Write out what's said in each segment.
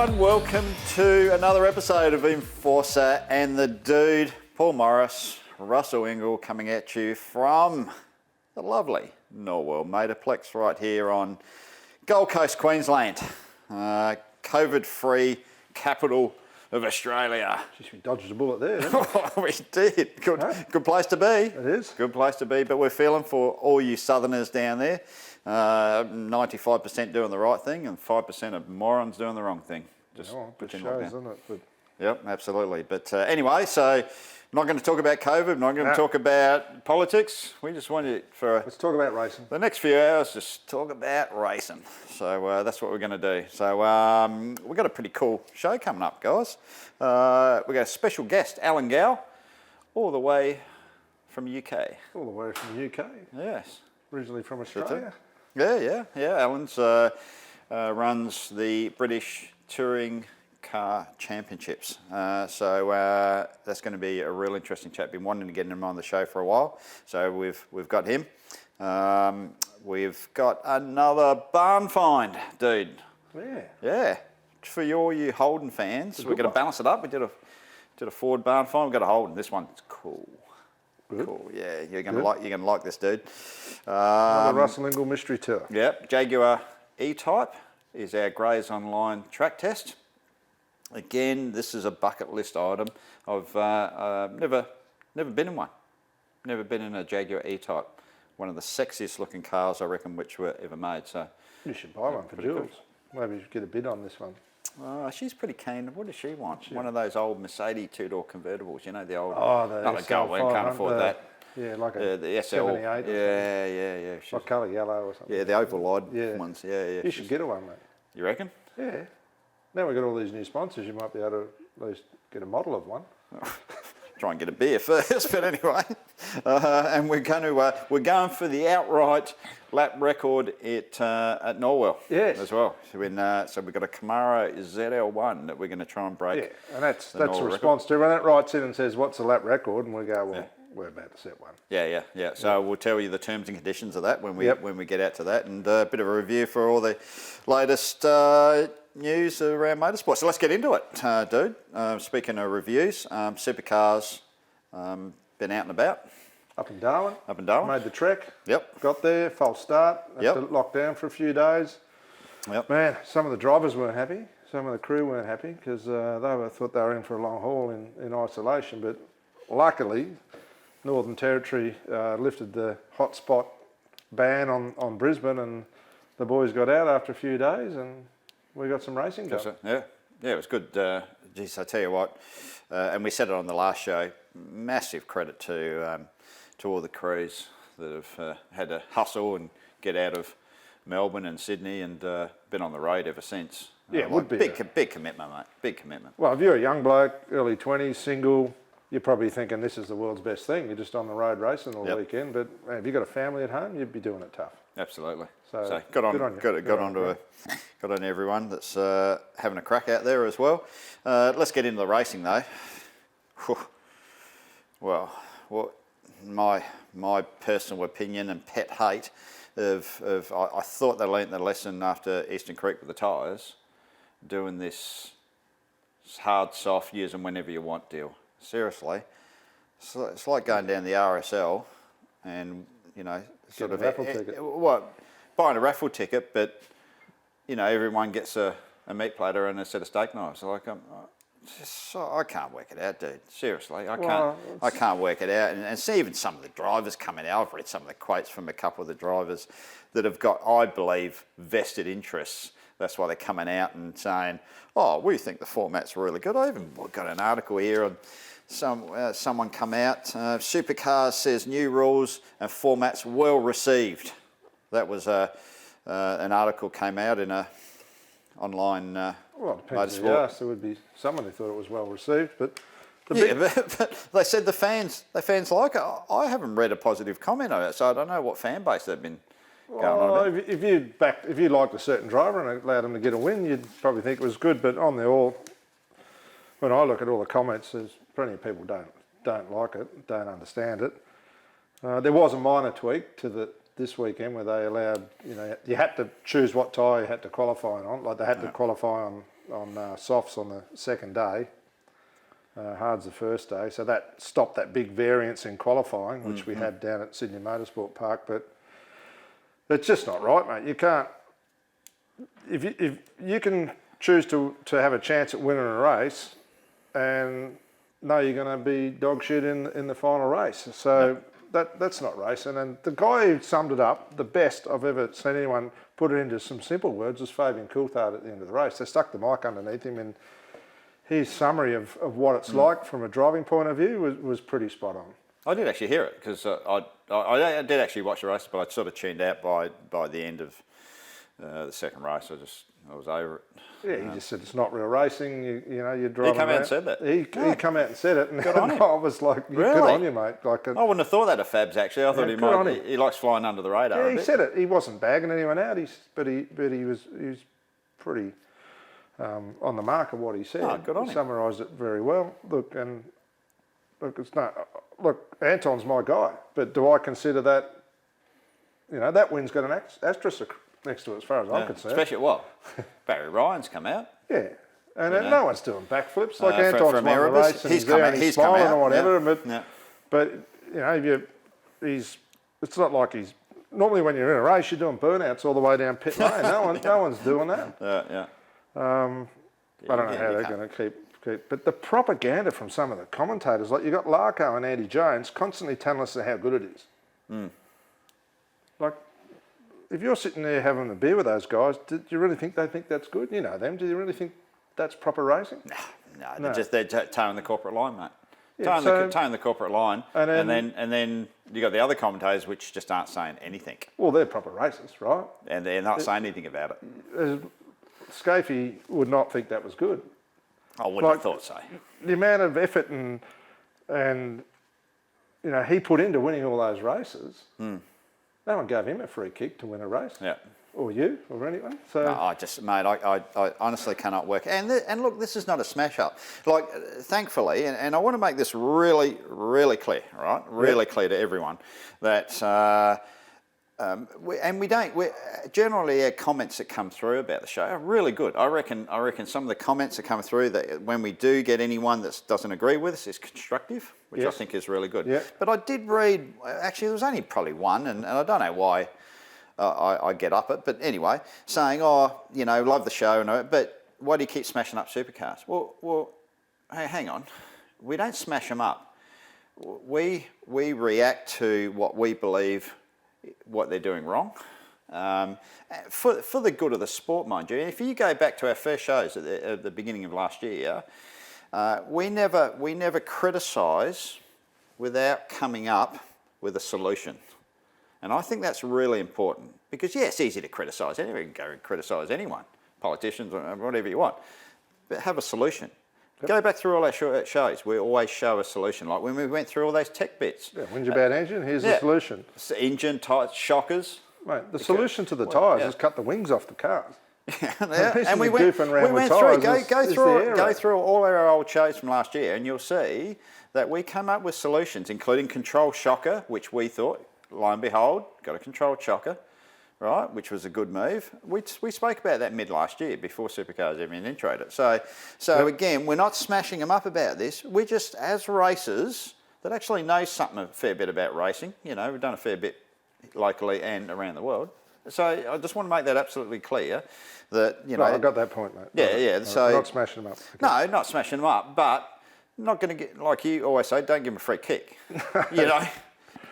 everyone, welcome to another episode of Enforcer and the Dude. Paul Morris, Russell Ingall coming at you from the lovely Norwell Motorplex right here on Gold Coast, Queensland. COVID-free capital of Australia. Just we dodged a bullet there, didn't we? We did. Good place to be. It is. Good place to be, but we're feeling for all you southerners down there. 95% doing the right thing and 5% of morons doing the wrong thing. Just shows, doesn't it? But yep, absolutely. But anyway, so not going to talk about COVID, not going to talk about politics. We just want you let's talk about racing. The next few hours, just talk about racing. So that's what we're going to do. So we've got a pretty cool show coming up, guys. We've got a special guest, Alan Gow, all the way from UK. All the way from the UK? Yes. Originally from Australia? Yeah. Alan's runs the British Touring Car Championships. So that's going to be a real interesting chat. Been wanting to get him on the show for a while. So we've got him. We've got another barn find, dude. Yeah. For you Holden fans, we're going to balance it up. We did a Ford barn find. We've got a Holden. This one's cool. Good. Cool. Yeah, you're gonna like this, dude. Another Russell Ingall mystery tour. Yep. Jaguar E-Type is our Grays Online track test. Again, this is a bucket list item. I've never been in one. Never been in a Jaguar E-Type. One of the sexiest looking cars, I reckon, which were ever made. So you should buy one for Jules. Cool. Maybe you should get a bid on this one. She's pretty keen. What does she want? One of those old Mercedes two-door convertibles, you know, the old... the SL1, can't afford that. Yeah, like a the SL. 78 Yeah. What colour, yellow or something? Yeah, the oval-eyed ones, yeah. You should get her one, mate. You reckon? Yeah. Now we've got all these new sponsors, you might be able to at least get a model of one. Try and get a beer first, but anyway. And we're going for the outright lap record at Norwell as well. So we've got a Camaro ZL1 that we're going to try and break. Yeah, and that's a response to everyone that writes in and says, what's the lap record? And we go, well, we're about to set one. Yeah. So we'll tell you the terms and conditions of that when we get out to that, and a bit of a review for all the latest news around motorsport. So let's get into it, dude. Speaking of reviews, Supercars, been out and about. Up in Darwin. Made the trek. Yep. Got there, false start. Had to lock down for a few days. Yep. Man, some of the drivers weren't happy. Some of the crew weren't happy because they thought they were in for a long haul in isolation. But luckily, Northern Territory lifted the hotspot ban on Brisbane, and the boys got out after a few days, and we got some racing going. Yeah, it was good. Geez, I tell you what, and we said it on the last show, massive credit to all the crews that have had to hustle and get out of Melbourne and Sydney and been on the road ever since. Yeah, it would be. Big commitment, mate. Big commitment. Well, if you're a young bloke, early 20s, single, you're probably thinking this is the world's best thing. You're just on the road racing all weekend. But man, if you've got a family at home, you'd be doing it tough. Absolutely. So good on everyone that's having a crack out there as well. Let's get into the racing though. Well, my personal opinion and pet hate of I thought they learnt the lesson after Eastern Creek with the tyres, doing this hard, soft, use them whenever you want deal. Seriously, it's like going down the RSL and Sort of raffle ticket. Buying a raffle ticket, but everyone gets a meat platter and a set of steak knives. Like I can't work it out, dude. Seriously, I can't work it out. And see even some of the drivers coming out. I've read some of the quotes from a couple of the drivers that have got, I believe, vested interests. That's why they're coming out and saying, "Oh, we think the format's really good." I even got an article here on someone come out. Supercars says new rules and formats well received. That was an article came out in a online. Well, it depends who you ask. There would be someone who thought it was well received, but but they said the fans like it. I haven't read a positive comment on it, so I don't know what fan base they've been going on about. If you liked a certain driver and allowed him to get a win, you'd probably think it was good. But when I look at all the comments, there's plenty of people don't like it, don't understand it. There was a minor tweak to this weekend where they allowed, you had to choose what tyre you had to qualify on. Like they had to qualify on softs on the second day. Hard's the first day, so that stopped that big variance in qualifying, which we had down at Sydney Motorsport Park. But it's just not right, mate. You can't. If you can choose to have a chance at winning a race, and know you're going to be dog shit in the final race, so that's not racing. And the guy who summed it up the best I've ever seen anyone put it into some simple words was Fabian Coulthard at the end of the race. They stuck the mic underneath him, and his summary of what it's like from a driving point of view was pretty spot on. I did actually hear it because I did actually watch the race, but I sort of tuned out by the end of the second race. I was over it. Yeah, he just said it's not real racing. You know, you're driving. He came out around. and said that. He come out and said it, and Good on him. I was like, Really? "Good on you, mate." Like, I wouldn't have thought that of Fabs actually. I thought he good on might. him. He likes flying under the radar. yeah, he said it. He wasn't bagging anyone out. But he was pretty on the mark of what he said. Oh, good on he him. summarised it very well. Look, it's not. Look, Anton's my guy, but do I consider that? You know, that win's got an asterisk next to it, as far as I'm concerned. Especially what? Barry Ryan's come out. Yeah. And You know. no one's doing backflips. Like Anton's from won the Erebus, race and he's he's come there out- and he's he's come smiling out, or whatever. yeah. But you know, it's not like he's normally when you're in a race you're doing burnouts all the way down pit lane. No one's doing that. Yeah. I don't know how they're going to keep. But the propaganda from some of the commentators, like you got Larko and Andy Jones, constantly telling us how good it is. Like, if you're sitting there having a beer with those guys, do you really think they think that's good? You know them. Do you really think that's proper racing? No. They're towing the corporate line, mate. Yeah, Towing the corporate line, and then you got the other commentators which just aren't saying anything, Well, they're proper racists, right? and they're not saying anything about it. Scafie would not think that was good. I wouldn't have thought so. The amount of effort and you know he put into winning all those races. No one gave him a free kick to win a race. Yeah. Or you, or anyone. So No, I honestly cannot work. And look, this is not a smash up. Like, thankfully, and I want to make this really, really clear, right? Really clear to everyone that, generally our comments that come through about the show are really good. I reckon some of the comments that come through that when we do get anyone that doesn't agree with us is constructive, which I think is really good. Yeah. But I did read, actually there was only probably one, and I don't know why. I get up it, but anyway, saying, love the show, but why do you keep smashing up supercars? Well, hey, hang on, we don't smash them up. We react to what we believe, what they're doing wrong, for the good of the sport, mind you. And if you go back to our first shows at the beginning of last year, we never criticise without coming up with a solution. And I think that's really important because, yeah, it's easy to criticise. Anyone can go and criticise anyone, politicians, or whatever you want. But have a solution. Yep. Go back through all our shows. We always show a solution. Like when we went through all those tech bits. yeah, when's your bad engine? Here's the solution. Engine, tyres, shockers. Mate, the solution to the tyres is cut the wings off the cars. And we went through. Go through all our old shows from last year, and you'll see that we come up with solutions, including control shocker, which we thought, lo and behold, got a controlled shocker, right, which was a good move. We spoke about that mid last year before Supercars even introed it. So again, we're not smashing them up about this. We're just, as racers that actually know a fair bit about racing, we've done a fair bit locally and around the world. So I just want to make that absolutely clear that, I got that point, mate. Yeah. So not smashing them up. Okay. No, not smashing them up, but not going to get, like you always say, don't give them a free kick,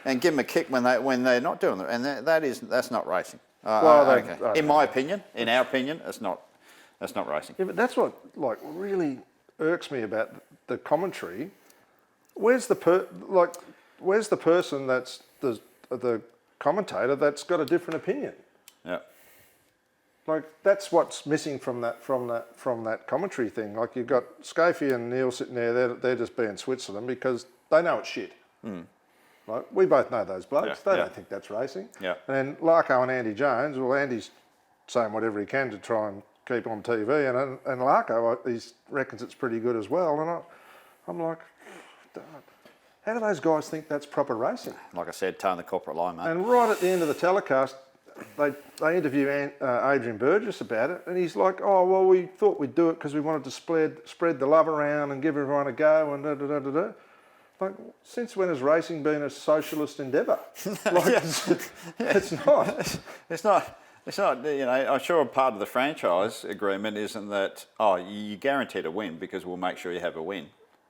and give them a kick when they're not doing it, and that's not racing. In my opinion, in our opinion, that's not racing. Yeah, but that's what really irks me about the commentary. Where's the person that's the commentator that's got a different opinion? Yeah. Like that's what's missing from that commentary thing. Like you've got Scafie and Neil sitting there, they're just being Switzerland because they know it's shit. Like we both know those blokes. They don't think that's racing. Yeah. And then Larko and Andy Jones, well, Andy's saying whatever he can to try and keep on TV, and Larko he reckons it's pretty good as well. And I'm like, how do those guys think that's proper racing? Like I said, towing the corporate line, mate. And right at the end of the telecast, they interview Adrian Burgess about it, and he's like, oh, well, we thought we'd do it because we wanted to spread the love around and give everyone a go and da-da-da-da-da. Like, since when has racing been a socialist endeavour? Like, it's not. It's not. It's not. You know, I'm sure part of the franchise agreement isn't that, oh, you guarantee to win because we'll make sure you have a win,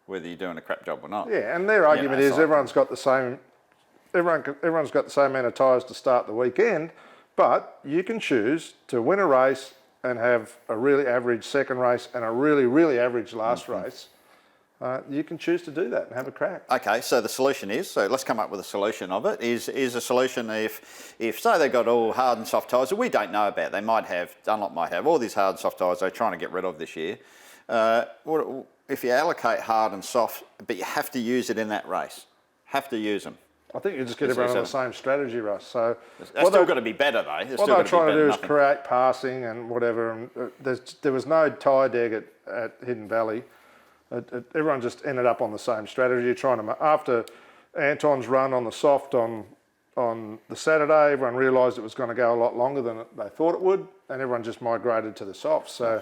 whether you're doing a crap job or not. Yeah, and their argument is everyone's got the same. Everyone's got the same amount of tyres to start the weekend, but you can choose to win a race and have a really average second race and a really, really average last race. You can choose to do that and have a crack. Okay, so the solution is, so let's come up with a solution of it, is a solution if say they've got all hard and soft tyres that we don't know about, they might have, Dunlop might have, all these hard and soft tyres they're trying to get rid of this year. If you allocate hard and soft, but you have to use it in that race, have to use them. I think you just get everyone on the same strategy, Russ. So that's still got to be better though. What they're trying to do is create passing and whatever. And there was no tyre deg at Hidden Valley. Everyone just ended up on the same strategy. After Anton's run on the soft on the Saturday, everyone realised it was going to go a lot longer than they thought it would, and everyone just migrated to the soft. So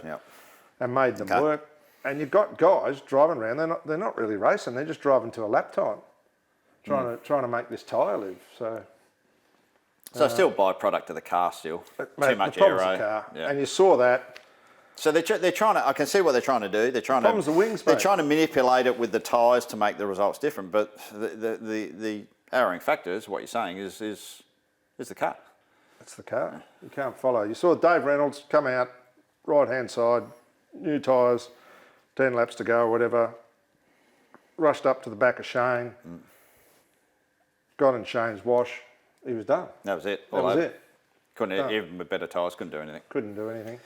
and made them work. And you've got guys driving around. They're not really racing. They're just driving to a lap time, trying to make this tyre live. So still byproduct of the car. Still mate, too much the aero. The car. Yeah. And you saw that. So they're trying to. I can see what they're trying to do. They're trying the wings, They're trying to manipulate it with the tyres to make the results different. But the arrowing factor is what you're saying is the car. It's the car. You can't follow. You saw Dave Reynolds come out right hand side, new tyres, 10 laps to go or whatever. Rushed up to the back of Shane. Got in Shane's wash. He was done. That was it. That was it. Couldn't even with better tyres. Couldn't do anything. Couldn't do anything.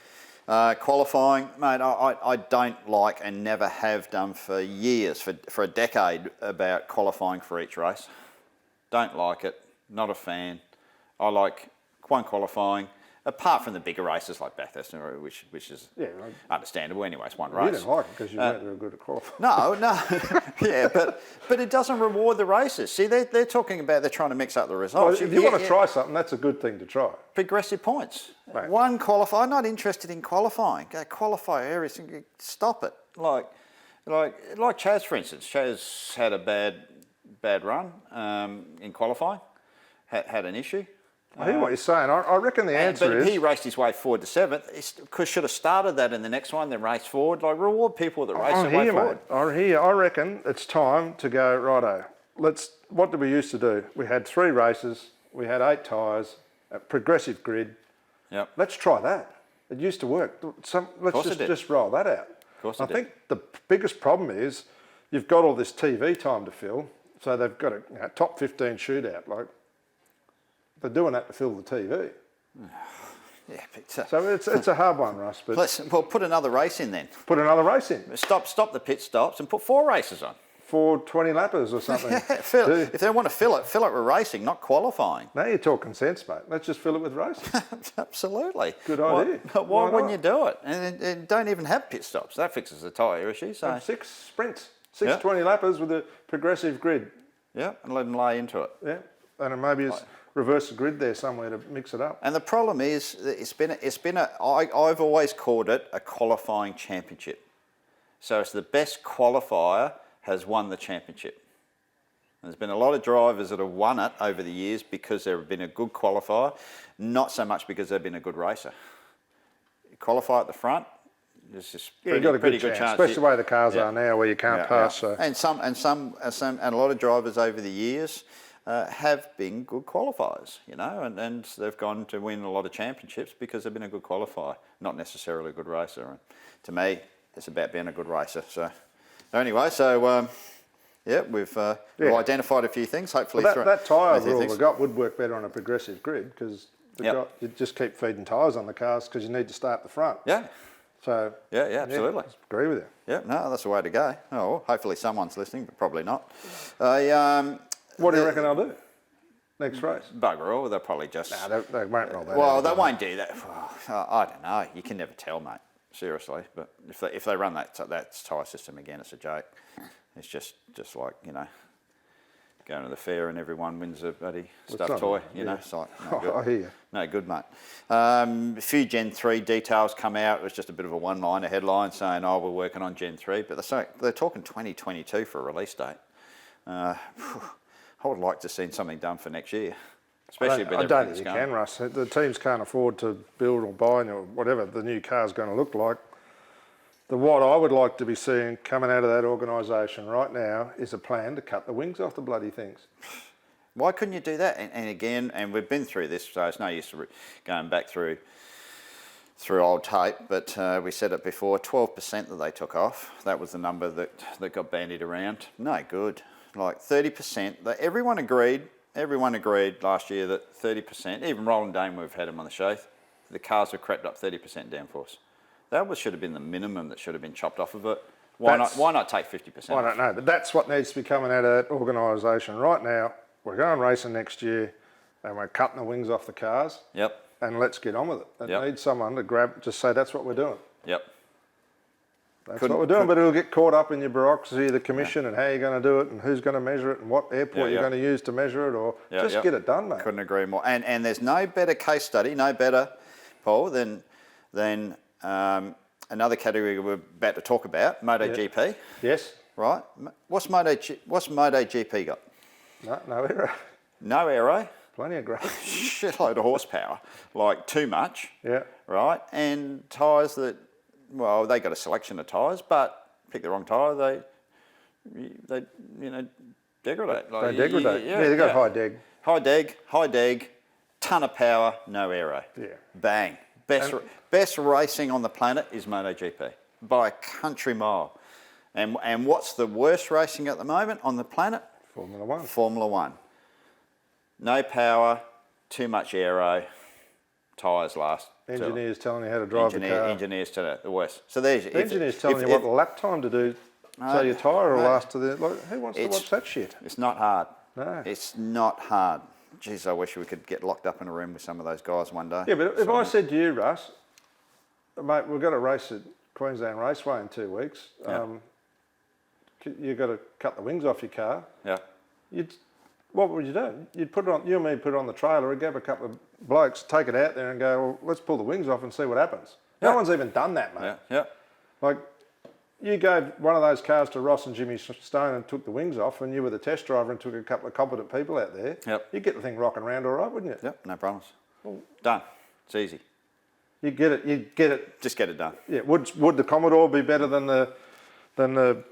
Qualifying, mate, I don't like and never have done for years, for a decade, about qualifying for each race. Don't like it, not a fan. I like one qualifying, apart from the bigger races like Bathurst, which is understandable anyway, it's one race. You didn't like it because you weren't very good at qualifying. No, yeah, but it doesn't reward the races. See, they're talking about they're trying to mix up the results. Well, if you want to try something, that's a good thing to try. Progressive points. Right. One qualify. I'm not interested in qualifying. Go qualify everything. Stop it. Like Chaz, for instance. Chaz had a bad run in qualifying. Had an issue. I hear what you're saying. I reckon the answer is... But he raced his way forward to 7th. Should have started that in the next one, then race forward. Like, reward people that race their way forward. Mate. I reckon it's time to go, righto, what did we used to do? We had 3 races, we had 8 tyres, a progressive grid. Yep. Let's try that. It used to work. Let's just roll that out. Of course I think the biggest problem is you've got all this TV time to fill, so they've got a top 15 shootout. Like, they're doing that to fill the TV. Yeah, but, so it's a hard one, Russ. But well, put another race in then. Put another race in. Stop the pit stops and put 4 races on. 4 20-lappers or something. If they want to fill it with racing, not qualifying. Now you're talking sense, mate. Let's just fill it with racing. Absolutely. Good idea. Why wouldn't you do it? And don't even have pit stops. That fixes the tyre issue. So 6 sprints, 6 20-lappers with a progressive grid. Yeah, and let them lay into it. Yeah, and maybe it's reverse the grid there somewhere to mix it up. And the problem is, I've always called it a qualifying championship. So it's the best qualifier has won the championship. And there's been a lot of drivers that have won it over the years because they've been a good qualifier, not so much because they've been a good racer. You qualify at the front, there's just you've got a pretty good chance, especially the way the cars are now, where you can't pass. Yeah. So. And a lot of drivers over the years have been good qualifiers, you know, and they've gone to win a lot of championships because they've been a good qualifier, not necessarily a good racer. And to me, it's about being a good racer. So anyway, we've identified a few things. Hopefully, that tyre rule we got would work better on a progressive grid because you just keep feeding tyres on the cars because you need to start the front. Yeah. So yeah, absolutely. I agree with you. Yeah, no, that's the way to go. Oh, well, hopefully someone's listening, but probably not. What do you reckon they'll do next race? Bugger all. They'll probably just... No, they won't roll that out. Well, they won't do that. I don't know. You can never tell, mate. Seriously. But if they run that tyre system again, it's a joke. It's just like, you know, going to the fair and everyone wins a bloody stuffed toy, you know, it's like, no good. I hear you. No good, mate. A few Gen 3 details come out. It was just a bit of a one-liner headline saying, oh, we're working on Gen 3, but they're talking 2022 for a release date. I would like to see something done for next year, especially with I don't think you going. can, Russ. The teams can't afford to build or buy or whatever the new car's going to look like. What I would like to be seeing coming out of that organisation right now is a plan to cut the wings off the bloody things. Why couldn't you do that? And again, and we've been through this, so it's no use going back through old tape, but we said it before, 12% that they took off. That was the number that got bandied around. No good. Like 30%, everyone agreed last year that 30%, even Roland Dane, we've had him on the show, the cars have crept up 30% downforce. That should have been the minimum that should have been chopped off of it. Why not take 50%? I don't know, but that's what needs to be coming out of that organisation. Right now, we're going racing next year and we're cutting the wings off the cars. Yep. And let's get on with it. It needs someone to just say that's what we're doing. Yep. That's what we're doing, but it'll get caught up in your bureaucracy of the commission and how you're going to do it and who's going to measure it and what airport you're going to use to measure it, or just get it done, mate. Couldn't agree more. And there's no better case study, no better, Paul, than another category we're about to talk about, Moto GP. Yes. Right. What's Moto GP got? No aero. No aero. Plenty of grass. Shitload of horsepower, like too much. Yeah. Right. And tyres that, well, they got a selection of tyres, but pick the wrong tyre, they degrade. They degrade. Yeah, they got high deg. High deg, ton of power, no aero. Yeah. Bang. Best racing on the planet is MotoGP by a country mile. And what's the worst racing at the moment on the planet? Formula One. Formula One. No power, too much aero, tyres last. Engineers telling you how to drive the car. Engineers telling you the worst. So there's engineers telling you what lap time to do so your tyre will last to the... Like, who wants to watch that shit? It's not hard. No. It's not hard. Jeez, I wish we could get locked up in a room with some of those guys one day. Yeah, but if I said to you, Russ, mate, we've got a race at Queensland Raceway in 2 weeks. Yeah. You've got to cut the wings off your car. Yeah. What would you do? You'd put it on. You and me put it on the trailer. I'd grab a couple of blokes, take it out there, and go, well, let's pull the wings off and see what happens. Yeah. No one's even done that, mate. Yeah. Like, you gave one of those cars to Ross and Jimmy Stone and took the wings off, and you were the test driver and took a couple of competent people out there. Yep. You'd get the thing rocking around all right, wouldn't you? Yep. No problems. Done. It's easy. You get it. Just get it done. Yeah. Would the Commodore be better than the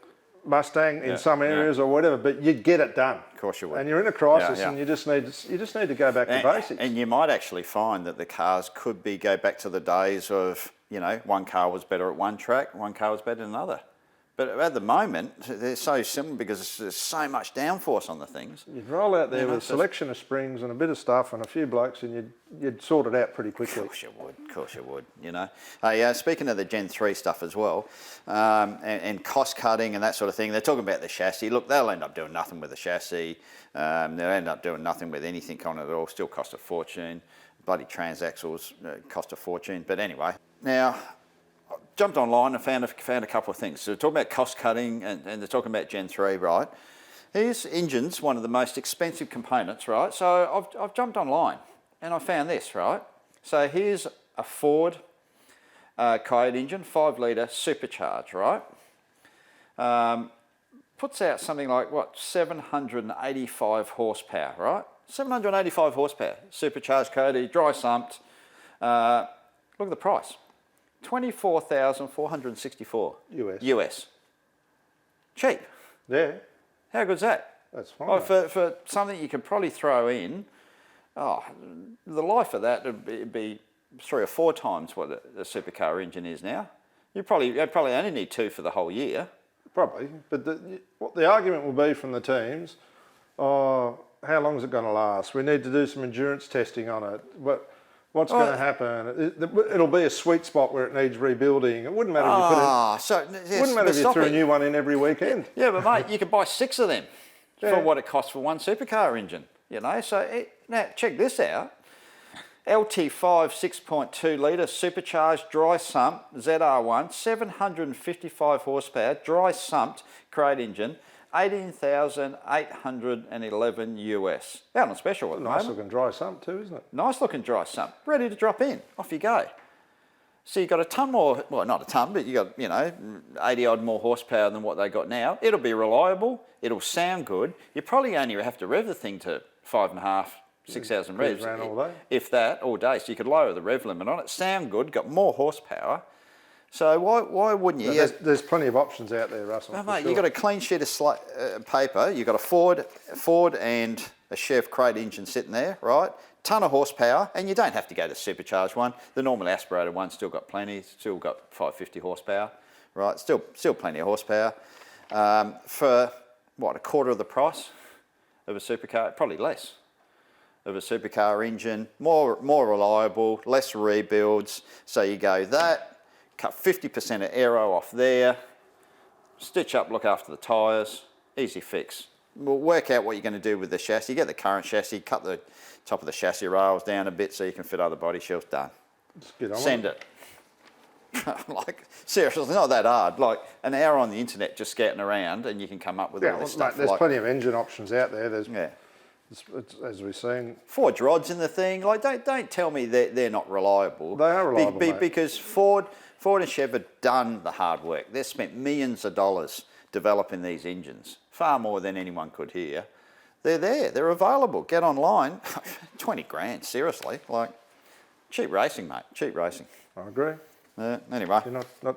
Mustang in some areas or whatever? But you'd get it done. Of course you would. And you're in a crisis, and you just need to go back to basics. And you might actually find that the cars could go back to the days of, one car was better at one track, one car was better than another. But at the moment, they're so similar because there's so much downforce on the things. You'd roll out there with a selection of springs and a bit of stuff and a few blokes, and you'd sort it out pretty quickly. Of course you would, Speaking of the Gen 3 stuff as well, and cost cutting and that sort of thing, they're talking about the chassis. Look, they'll end up doing nothing with the chassis. They'll end up doing nothing with anything on it at all. Still cost a fortune. Bloody transaxles cost a fortune. But anyway, now... jumped online and found a couple of things. So we're talking about cost cutting and they're talking about Gen 3, right? Here's engines, one of the most expensive components, right? So I've jumped online and I found this, right? So here's a Ford Coyote engine, 5 litre supercharged, right? Puts out something like, 785 horsepower, right? 785 horsepower, supercharged Coyote, dry sumped. Look at the price. $24,464 US. Cheap. Yeah. How good's that? That's fine. For something you could probably throw in, the life of that would be 3 or 4 times what the supercar engine is now. You probably only need 2 for the whole year. Probably, but what the argument will be from the teams, how long is it going to last? We need to do some endurance testing on it. What's going to happen? It'll be a sweet spot where it needs rebuilding. It wouldn't matter if you threw a new one in every weekend. Yeah, but mate, you could buy 6 of them for what it costs for one supercar engine. So now check this out. LT5 6.2 litre supercharged dry sump ZR1, 755 horsepower, dry sumped crate engine, $18,811 US. Out on special at the Nice moment. looking dry sump too, isn't it? Nice looking dry sump. Ready to drop in. Off you go. So you got a ton more, well, not a ton, but you got, 80 odd more horsepower than what they got now. It'll be reliable. It'll sound good. You probably only have to rev the thing to 5.5, 6,000 revs. Around all day. If that, all day. So you could lower the rev limit on it. Sound good, got more horsepower. So why wouldn't you? There's plenty of options out there, Russell. Oh, mate, you've got a clean sheet of paper. You've got a Ford and a Chev crate engine sitting there, right? Ton of horsepower, and you don't have to go to the supercharged one. The normal aspirated one still got plenty, still got 550 horsepower, right? Still plenty of horsepower. For, what, a quarter of the price of a supercar? Probably less of a supercar engine. More reliable, less rebuilds. So you go that, cut 50% of aero off there, stitch up, look after the tyres, easy fix. We'll work out what you're going to do with the chassis. Get the current chassis, cut the top of the chassis rails down a bit so you can fit other body shelves. Done. Send it. Like, seriously, it's not that hard. Like, an hour on the internet just scouting around and you can come up with all this stuff. Mate, there's plenty of engine options out there. There's, as we've seen. Forge rods in the thing. Like, don't tell me they're not reliable. They are reliable, mate. Because Ford and Chev have done the hard work. They've spent millions of dollars developing these engines, far more than anyone could here. They're there, they're available. Get online, 20 grand, seriously. Like, cheap racing, mate, cheap racing. I agree. Anyway.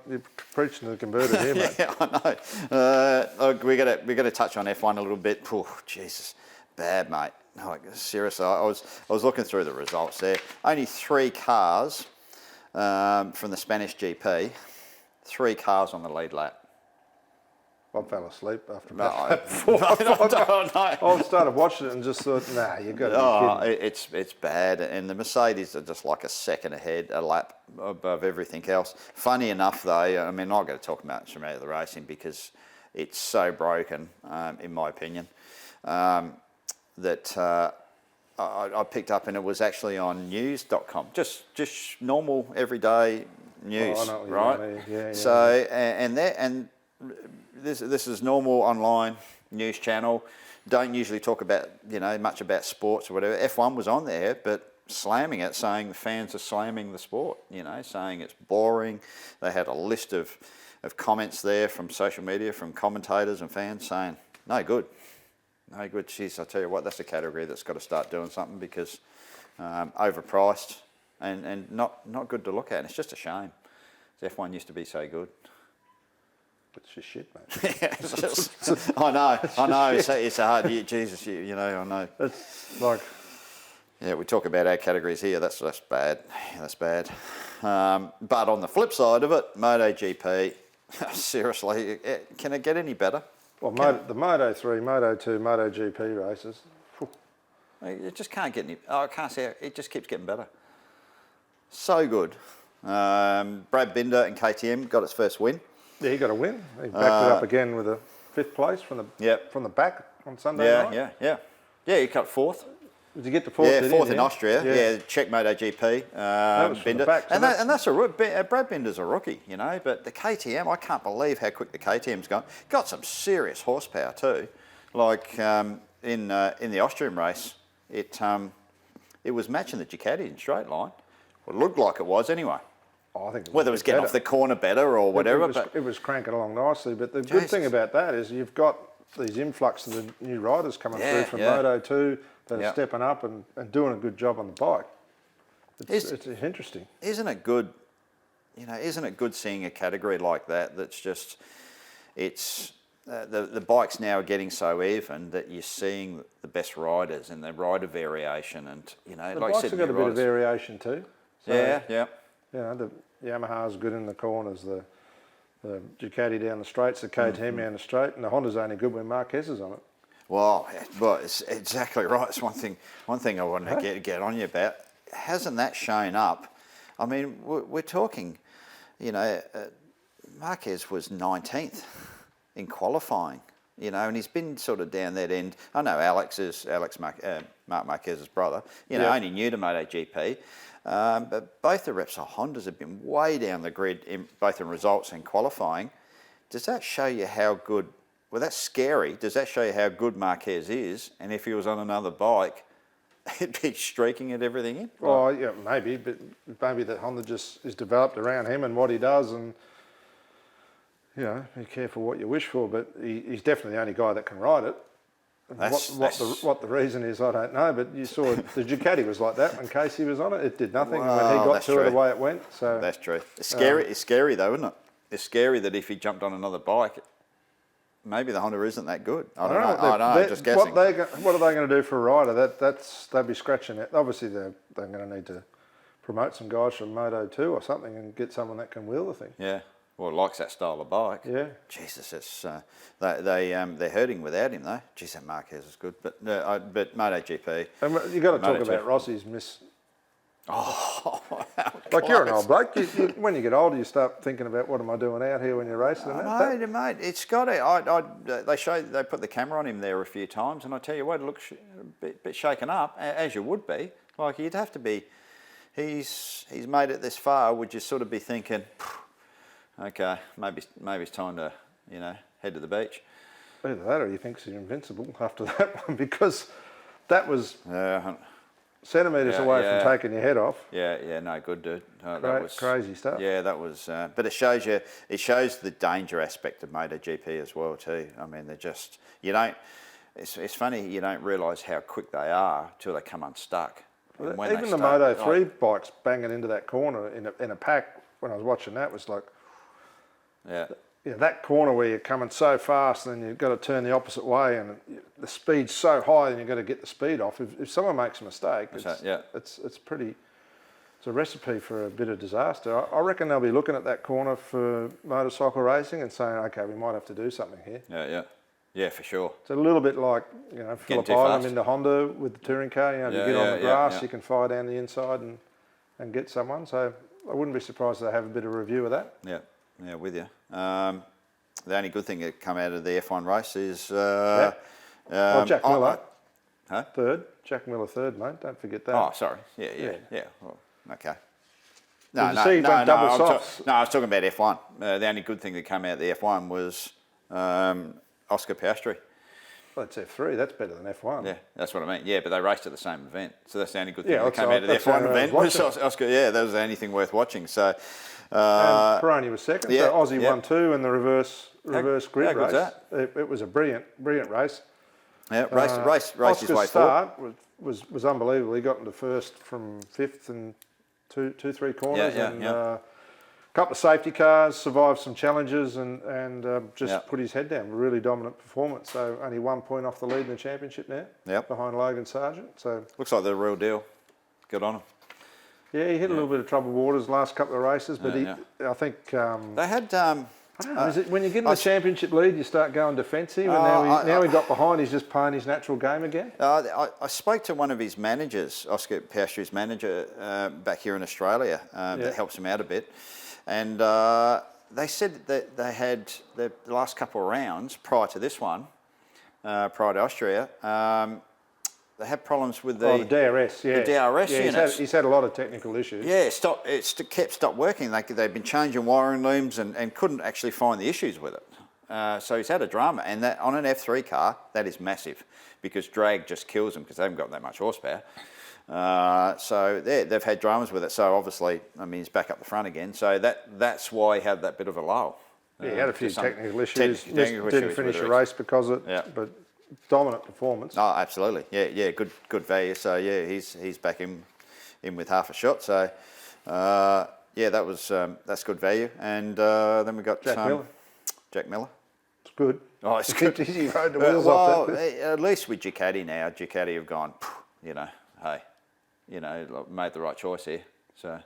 You're preaching to the converted here, mate. Yeah, I know. Look, we got to touch on F1 a little bit. Oh, Jesus, bad, mate. Like, seriously, I was looking through the results there. Only 3 cars from the Spanish GP, 3 cars on the lead lap. I fell asleep after I started watching it and just thought, nah, you've got to be kidding. It's bad, and the Mercedes are just like a second ahead, a lap above everything else. Funny enough, though, I mean, I'm not going to talk about some of the racing because it's so broken, in my opinion, that I picked up, and it was actually on news.com, just normal everyday news, I know what right? you mean. Yeah. So this is normal online news channel. Don't usually talk about much about sports or whatever. F1 was on there, but slamming it, saying the fans are slamming the sport. Saying it's boring. They had a list of comments there from social media, from commentators and fans saying no good. No good. Jeez, I tell you what, that's a category that's got to start doing something because overpriced and not good to look at. And it's just a shame. F1 used to be so good. It's just shit, mate. I know. It's hard. Jesus, I know. It's like, yeah, we talk about our categories here. That's bad. Yeah, that's bad. But on the flip side of it, Moto GP. Seriously, can it get any better? Well, the Moto 3, Moto 2, Moto GP races. It just can't get any. I can't say it just keeps getting better. So good. Brad Binder and KTM got its first win. Yeah, he got a win. He backed it up again with a 5th place from the back on Sunday night. Yeah, he cut 4th. Did you get to 4th? Yeah, 4th in Austria. Yeah, Czech Moto GP. Binder. Back, so that's Brad Binder's a rookie, but the KTM, I can't believe how quick the KTM's gone. Got some serious horsepower too. Like in the Austrian race, it was matching the Ducati in straight line. Well, it looked like it was anyway. I think whether it was getting off the corner better or whatever. It was cranking along nicely. But the good thing about that is you've got these influx of the new riders coming through from Moto 2 that are stepping up and doing a good job on the bike. It's interesting. Isn't it good? Isn't it good seeing a category like that that's just, the bikes now are getting so even that you're seeing the best riders and the rider variation and, the like bikes have got a bit of variation too. So, yeah. The Yamaha's good in the corners, the Ducati down the straights, the KTM down the straight, and the Honda's only good when Marquez is on it. Well, it's exactly right. It's one thing I wanted to get on you about. Hasn't that shown up? I mean, we're talking, Marquez was 19th in qualifying, and he's been sort of down that end. I know Marc Marquez's brother, only new to MotoGP. But both the Repsol Hondas have been way down the grid, both in results and qualifying. Does that show you how good well, that's scary. Does that show you how good Marquez is? And if he was on another bike, he'd be streaking at everything in. Well, yeah, maybe, but maybe that Honda just is developed around him and what he does, and you know, be careful what you wish for. But he's definitely the only guy that can ride it. What the reason is, I don't know. But you saw the Ducati was like that when Casey was on it. It did nothing, Well, and when he got true. it the way it went. So that's true. It's scary. It's scary though, isn't it? It's scary that if he jumped on another bike, maybe the Honda isn't that good. I don't know. I don't know. Just guessing. What are they going to do for a rider? They'd be scratching it. Obviously, they're going to need to promote some guys from Moto 2 or something and get someone that can wheel the thing. Yeah. Well, likes that style of bike. Yeah. Jesus, it's they're hurting without him though. Geez, that Marquez is good, but Moto GP. And you got to talk about Rossi's miss. Oh, like you're an old bloke. When you get older, you start thinking about what am I doing out here when you're racing. Mate, it's got it. They put the camera on him there a few times, and I tell you what, it looks a bit shaken up, as you would be. Like you'd have to be. He's made it this far. Would you sort of be thinking, okay, maybe it's time to head to the beach. Either that, or he thinks he's invincible after that one, because that was. Centimetres away from taking your head off. Yeah, no, good dude. That was crazy stuff. Yeah, that was. But it shows the danger aspect of MotoGP as well too. I mean, they're just It's funny you don't realise how quick they are till they come unstuck. Even the Moto 3 bikes banging into that corner in a pack. When I was watching that, was like, that corner where you're coming so fast and then you've got to turn the opposite way and the speed's so high and you've got to get the speed off. If someone makes a mistake, it's a recipe for a bit of disaster. I reckon they'll be looking at that corner for motorcycle racing and saying, okay, we might have to do something here. Yeah, for sure. It's a little bit like, Phillip Island into Honda with the touring car. If you get on the grass, you can fire down the inside and get someone. So I wouldn't be surprised if they have a bit of review of that. Yeah, with you. The only good thing that come out of the F1 race is... Jack Miller. Third. Jack Miller third, mate. Don't forget that. Oh, sorry. Yeah. Well, okay. I was talking about F1. The only good thing that came out of the F1 was Oscar Piastri. Well, that's F3. That's better than F1. Yeah, that's what I mean. Yeah, but they raced at the same event. So that's the only good thing that came out of the F1 event. Was Oscar, that was the only thing worth watching. So... and Peroni was second. So Aussie won 2 in the reverse grid race. That? It was a brilliant race. Yeah, race his way start forward. was unbelievable. He got into first from 5th and two, 3 corners. A couple of safety cars, survived some challenges and put his head down. Really dominant performance. So only 1 point off the lead in the championship now, behind Logan Sargent. So looks like they're the real deal. Good on him. Yeah, he hit a little bit of troubled waters last couple of races, but I think... they had... I don't know, is it when you get in the championship lead, you start going defensive, and now he got behind, he's just playing his natural game again? I spoke to one of his managers, Oscar Piastri's manager, back here in Australia, that helps him out a bit, and they said that they had the last couple of rounds prior to this one, prior to Austria, they had problems with the DRS. The DRS units. He's had a lot of technical issues. Yeah, it stopped working. They've been changing wiring looms and couldn't actually find the issues with it. So he's had a drama, and that on an F3 car, that is massive because drag just kills them because they haven't got that much horsepower. So they've had dramas with it. So obviously, I mean, he's back up the front again. So that's why he had that bit of a lull. Yeah, he had a few technical issues. Didn't finish the race because of it. But dominant performance. Oh, absolutely. Yeah, good value. So yeah, he's back in with half a shot. So that was that's good value. And then we got Jack Miller. It's good. Oh, it's good. He rode the wheels off that. At least with Ducati now, Ducati have gone, made the right choice here. So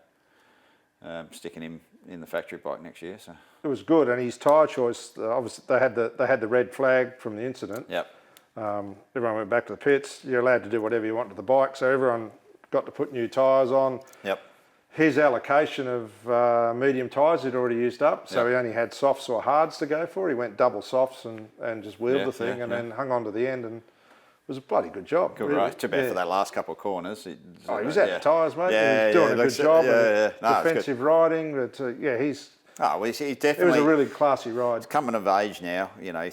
sticking him in the factory bike next year. So it was good, and his tyre choice. Obviously, they had the red flag from the incident. Yep. Everyone went back to the pits. You're allowed to do whatever you want to the bike, so everyone got to put new tyres on. Yep. His allocation of medium tyres he'd already used up, so he only had softs or hards to go for. He went double softs and just wheeled the thing and then hung on to the end, and it was a bloody good job. Good race. Too bad for that last couple of corners. He was out of tyres, mate. He was doing a good job. Defensive riding, but he's Oh, well, he's It definitely. was a really classy ride. Coming of age now, you know, he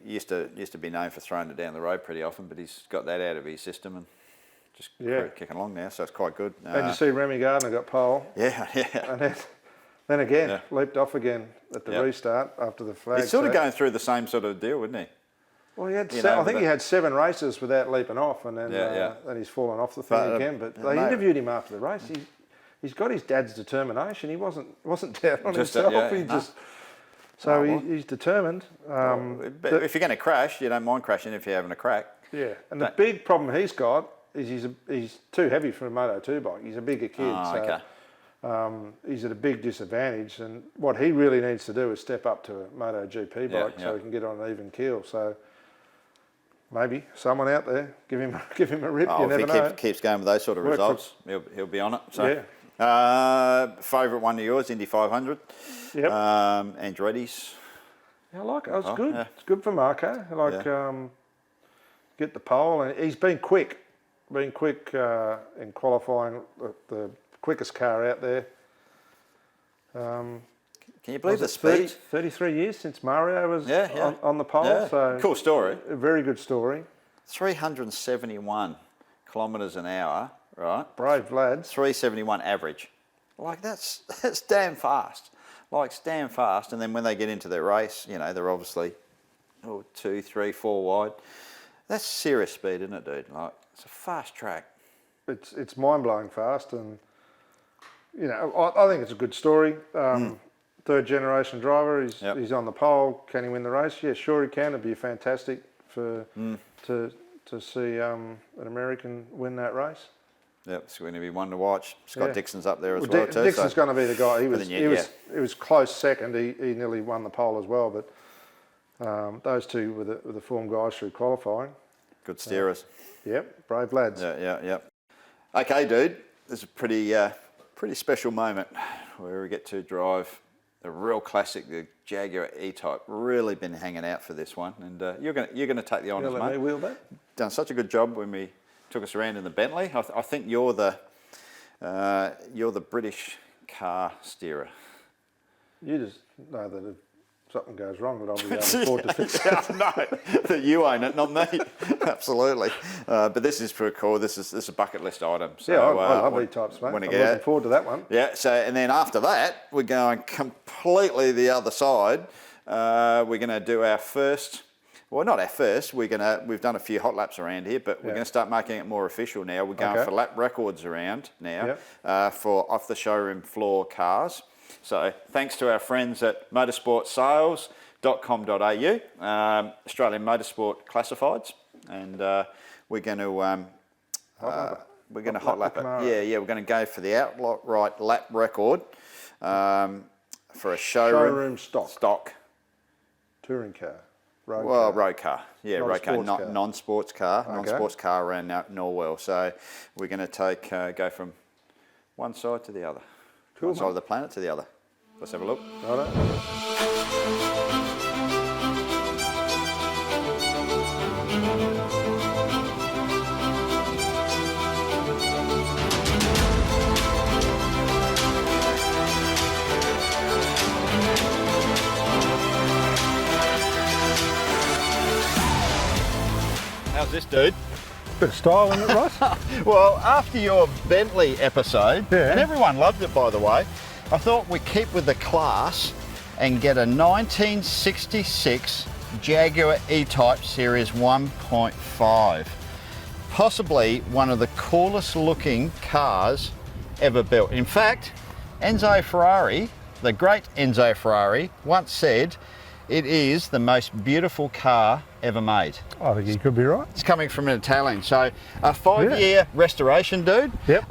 used to be known for throwing it down the road pretty often, but he's got that out of his system and just kicking along now, so it's quite good. And you see Remy Gardner got pole. Yeah. And then again, leaped off again at the restart after the flag. He's sort of going through the same sort of deal, wouldn't he? Well, he had I think he had 7 races without leaping off, and then then he's fallen off the thing again. But they interviewed him after the race. He's got his dad's determination. He wasn't down on himself. He's determined. But if you're going to crash, you don't mind crashing if you're having a crack. Yeah, and the big problem he's got is he's too heavy for a Moto 2 bike. He's a bigger kid, he's at a big disadvantage. And what he really needs to do is step up to a Moto GP bike so he can get on an even keel. So maybe someone out there give him a rip. You never know. If he keeps going with those sort of results, he'll be on it. So. Yeah. Favourite one of yours, Indy 500. Yep. Andretti's. Yeah, I like it. It's good. Yeah. It's good for Marco. Get the pole, and he's been quick. In qualifying, the quickest car out there. Can you believe the speed? 33 years since Mario was on the pole. Yeah. So cool story. A very good story. 371 kilometres an hour. Right, brave lads. 371 average, like that's damn fast. Like it's damn fast. And then when they get into their race, you know, they're obviously 2, 3, 4 wide. That's serious speed, isn't it, dude? Like it's a fast track. It's mind blowing fast, and you know I think it's a good story. 3rd generation driver. He's on the pole. Can he win the race? Yeah, sure he can. It'd be fantastic to see an American win that race. Yep, it's going to be one to watch. Scott Dixon's up there as well too. Dixon's going to be the guy. He was close second. He nearly won the pole as well. But those two were the form guys through qualifying. Good steerers. Yep, brave lads. Yeah. Okay, dude. There's a pretty special moment where we get to drive the real classic, the Jaguar E-Type. Really been hanging out for this one, and you're going to take the honours, mate. Let me wheel that. Done such a good job when we took us around in the Bentley. I think you're the British car steerer. You just know that if something goes wrong, that I'll be able to afford to fix it. No, that you own it, not me. Absolutely. But this is pretty cool. This is a bucket list item. So, I love E-Types, mate. I'm looking forward to that one. Yeah. So and then after that, we're going completely the other side. We're going to do our first. Well, not our first. We've done a few hot laps around here, but we're going to start making it more official now. We're going for lap records around now for off the showroom floor cars. So thanks to our friends at motorsportsales.com.au, Australian Motorsport Classifieds, and we're going to hot lap it. Yeah. We're going to go for the outright lap record for a showroom stock touring car. Road car. Yeah, road car, non-sports car. Non-sports car around Norwell. So we're going to go from one side to the other. Cool. One side of the planet to the other. Let's have a look. How's this, dude? Bit of style in it, Ross. Well, after your Bentley episode, and everyone loved it, by the way, I thought we'd keep with the class and get a 1966 Jaguar E-Type Series 1.5. Possibly one of the coolest looking cars ever built. In fact, Enzo Ferrari, the great Enzo Ferrari, once said, it is the most beautiful car ever made. I think you could be right. It's coming from an Italian. So a 5-year restoration, dude. Yep.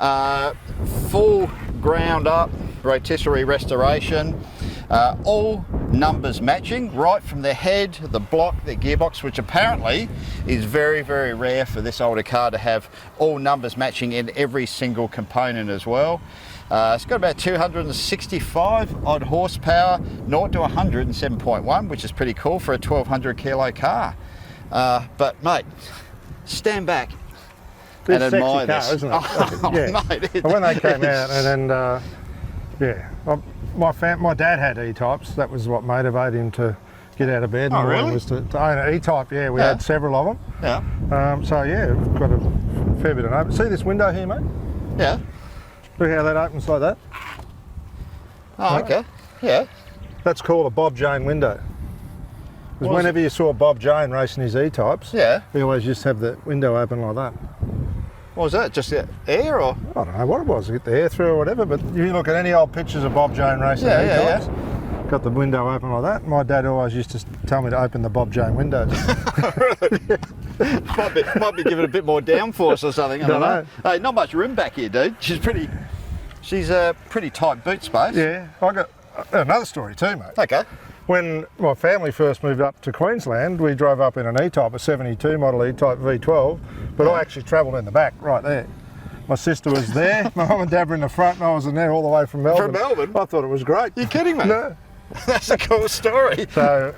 Full ground up rotisserie restoration. All numbers matching, right from the head, the block, the gearbox, which apparently is very, very rare for this older car to have all numbers matching in every single component as well. It's got about 265 odd horsepower, 0 to 107.1, which is pretty cool for a 1200 kilo car. But mate, stand back and admire this. Isn't it? Mate, when they came out, and then my dad had E-Types. That was what motivated him to get out of bed. Oh, really? Was to own an E-Type. Yeah, we had several of them. Yeah. So yeah, we've got a fair bit of open. See this window here, mate? Yeah. Look how that opens like that. Oh, okay. Yeah. That's called a Bob Jane window. Because whenever you saw Bob Jane racing his E-Types, he always used to have the window open like that. What was that? Just the air, or? I don't know what it was, to get the air through or whatever, but if you look at any old pictures of Bob Jane racing E-Types, got the window open like that. My dad always used to tell me to open the Bob Jane windows. might be giving a bit more downforce or something. I don't know. Hey, not much room back here, dude. She's a pretty tight boot space. Yeah, I got another story too, mate. Okay. When my family first moved up to Queensland, we drove up in an E-Type, a 72 model E-Type V12, but I actually travelled in the back, right there. My sister was there, my mum and dad were in the front, and I was in there all the way from Melbourne. From Melbourne? I thought it was great. You kidding me? No. That's a cool story. So,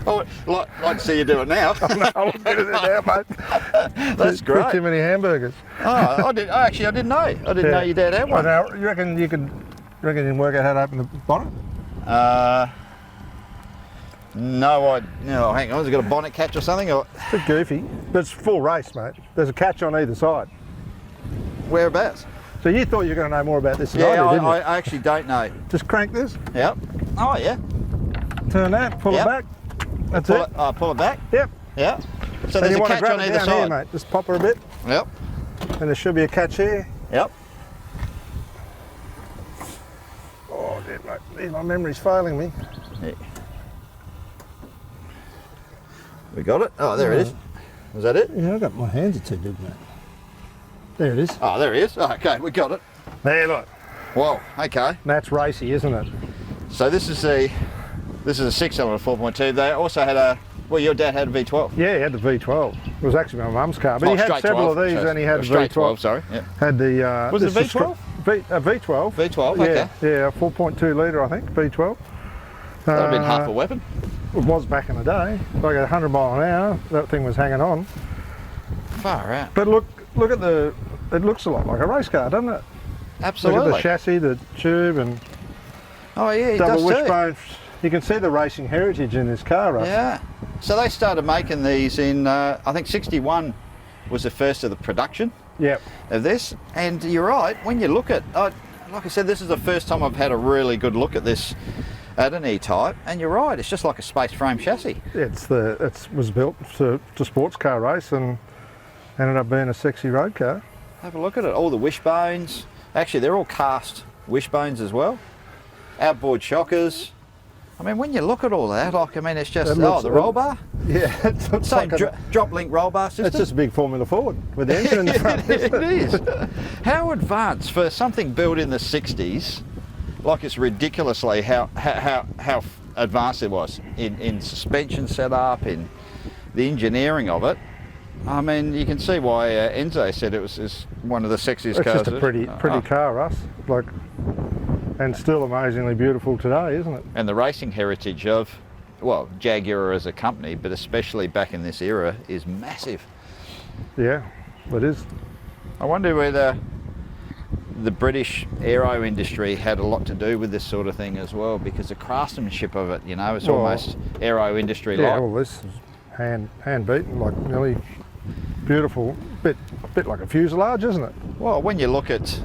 I'd like to see you do it now. I wouldn't do it now, mate. That's great. Too many hamburgers. Oh, I didn't know. I didn't know your dad had one. Now, you reckon you can work out how to open the bonnet? No, hang on. Has it got a bonnet catch or something? Or? It's a bit goofy, but it's full race, mate. There's a catch on either side. Whereabouts? So you thought you were going to know more about this than I did, didn't you? I actually don't know. Just crank this. Yep. Oh, yeah. Turn that, pull it back. That's it. Pull it back? Yep. Yep. So and there's you a want catch to grab on it either down side? here, mate. Just pop her a bit. Yep. And there should be a catch here. Yep. Oh, dear, mate. My memory's failing me. Yeah. We got it? Oh, there it is. Is that it? Yeah, my hands are too big, mate. There it is. Oh, there it is. Oh, okay, we got it. There, look. Whoa, okay. That's racy, isn't it? So this is a 6-cylinder 4.2. They also had your dad had a V12. Yeah, he had the V12. It was actually my mum's car, but he had several 12, of these, and he had a straight V12. 12, sorry. Yeah. Had the was it V12? A V12. V12, okay. Yeah, 4.2 litre, I think, V12. That would have been half a weapon. It was back in the day. Like 100 mile an hour, that thing was hanging on. Far out. But look at it looks a lot like a race car, doesn't it? Absolutely. Look at the chassis, the tube, and oh yeah, it double does wishbone. You can see the racing heritage in this car, right? Yeah. So they started making these in, I think 61 was the first of the production of this. And you're right, when you look at, like I said, this is the first time I've had a really good look at this at an E-Type, and you're right, it's just like a space frame chassis. It was built to sports car race and ended up being a sexy road car. Have a look at it, all the wishbones. Actually, they're all cast wishbones as well. Outboard shockers. I mean, when you look at all that, it's just, the roll bar. Yeah, it's same drop link roll bar system. It's just a big Formula Ford with the engine in the front. It is. How advanced for something built in the 60s? Like, it's ridiculously how advanced it was in suspension setup, in the engineering of it. I mean, you can see why Enzo said it was one of the sexiest cars. It's just a pretty car, Russ. And still amazingly beautiful today, isn't it? And the racing heritage of, Jaguar as a company, but especially back in this era, is massive. Yeah, it is. I wonder whether the British aero industry had a lot to do with this sort of thing as well, because the craftsmanship of it, it's almost aero industry like. Yeah, well, this is hand beaten, like nearly beautiful, bit like a fuselage, isn't it? Well, when you look at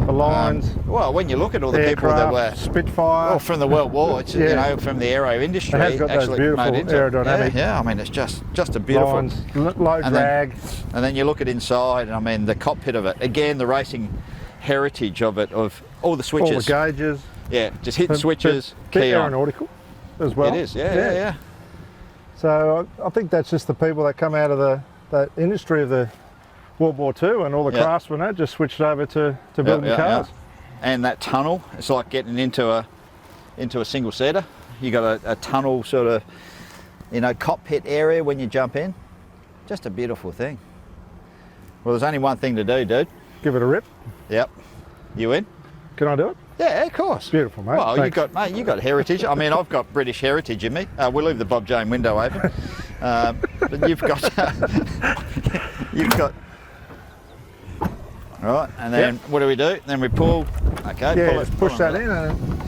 the lines. When you look at all the people that were Spitfire, from the World War, from the aero industry, it has got actually those beautiful made into aerodynamic. Yeah, it's just a beautiful lines, low drag. And then you look at inside, the cockpit of it. Again, the racing heritage of it, of all the switches, all the gauges. Yeah, just hit the switches, key on. Aeronautical as well. It is, yeah. So I think that's just the people that come out of that industry of the World War II, and all the craftsmen that just switched over to building cars. And that tunnel, it's like getting into a single seater. You got a tunnel sort of, cockpit area when you jump in. Just a beautiful thing. Well, there's only one thing to do, dude. Give it a rip. Yep. You in? Can I do it? Yeah, of course. Beautiful, mate. Well, you got heritage. I've got British heritage in me. We'll leave the Bob Jane window open. But you've got All right, and then what do we do? Then we pull. Okay. Yeah, push that in, and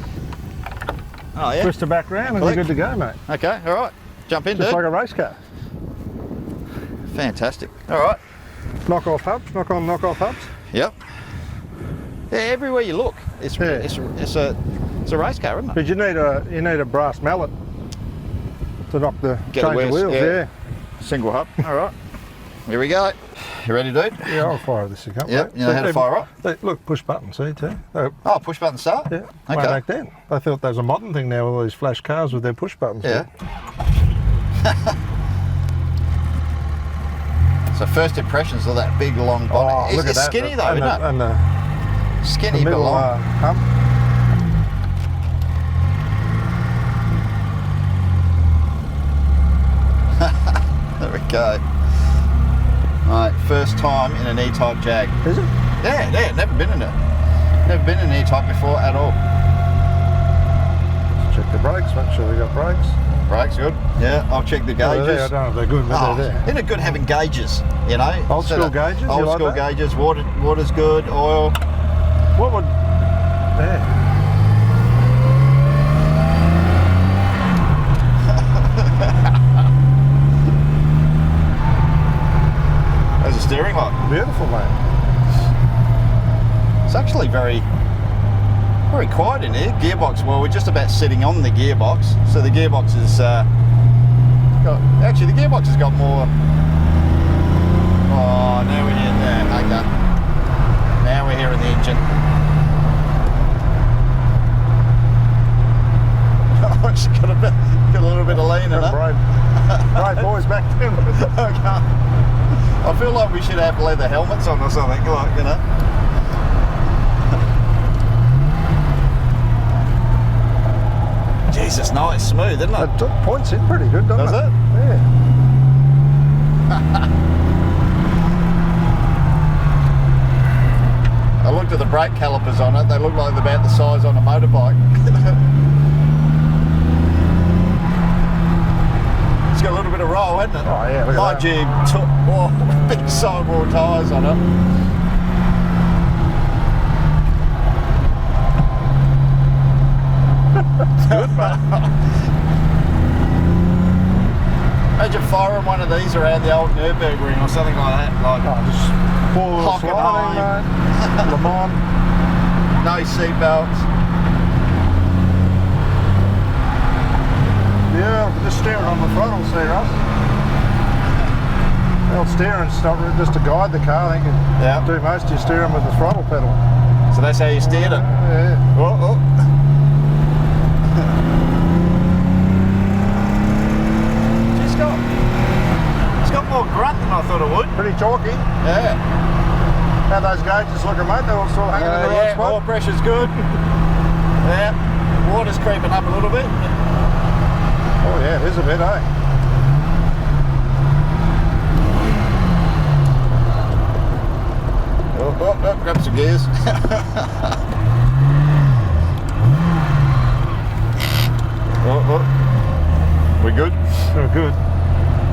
Oh, yeah? Twist it back round and Click. you're good to go, mate. Okay, all right. Jump in, Just dude. like a race car. Fantastic. All right. Knock off hubs, knock on, knock off hubs. Yep. Yeah, everywhere you look, it's a race car, isn't it? But you need a brass mallet to knock the Get change the wheels. Yeah. Single hub. All right. Here we go. You ready, dude? Yeah, I'll fire this thing up. Yep. Mate. You know how to fire up? Look, push button, see too. Oh, push button start. Yeah. Okay. Way back then, I thought that was a modern thing now. All these flash cars with their push buttons. Yeah. So first impressions of that big long bonnet. Look at It's that. skinny though, isn't it? And the Skinny but middle long. hump. There we go. Right, first time in an E-Type Jag. Is it? Yeah, never been in it. Never been in an E-Type before at all. Let's check the brakes, make sure we got brakes. Brakes good. Yeah, I'll check the Oh, gauges. I don't know if they're good, but they're there. Isn't it good having gauges, you know? Old Instead school of gauges, you Old like school that? gauges, water's good, oil. What would... Yeah. There's a steering lock. Beautiful, mate. It's actually very quiet in here. Gearbox, well, we're just about sitting on the gearbox. So the gearbox is, the gearbox has got more, oh, now we're here, there, okay. Now we're hearing the engine. Oh, it's got a little bit of lean in it. Right boys back then. Okay. I feel like we should have leather helmets on or something, like, you know. Jesus, nice, smooth, isn't it? It points in pretty good, doesn't Does it? it? Yeah. I looked at the brake calipers on it, they look like they're about the size on a motorbike. It's got a little bit of roll, hasn't it? Oh, yeah, look at Mind that. you, big sidewall tyres on it. Good, mate. Imagine firing one of these around the old Nürburgring or something like that. Like, Just four-wheel sliding, Hockenheim. mate. Le Mans. no seat belts. Yeah, just steering on the throttle, see, Russ? The old steering's not just to guide the car. I think you Yeah. do most of your steering with the throttle pedal. So that's how you steered it. Yeah. Oh, oh. It's got more grunt than I thought it would. Pretty talky. Yeah. How those gauges looking, mate? They're all still hanging in the right Yeah, spot. oil pressure's good. Yeah. Water's creeping up a little bit. Oh yeah, it is a bit, eh? Oh, oh, oh, grab some gears. Oh, oh. We good? Oh, good.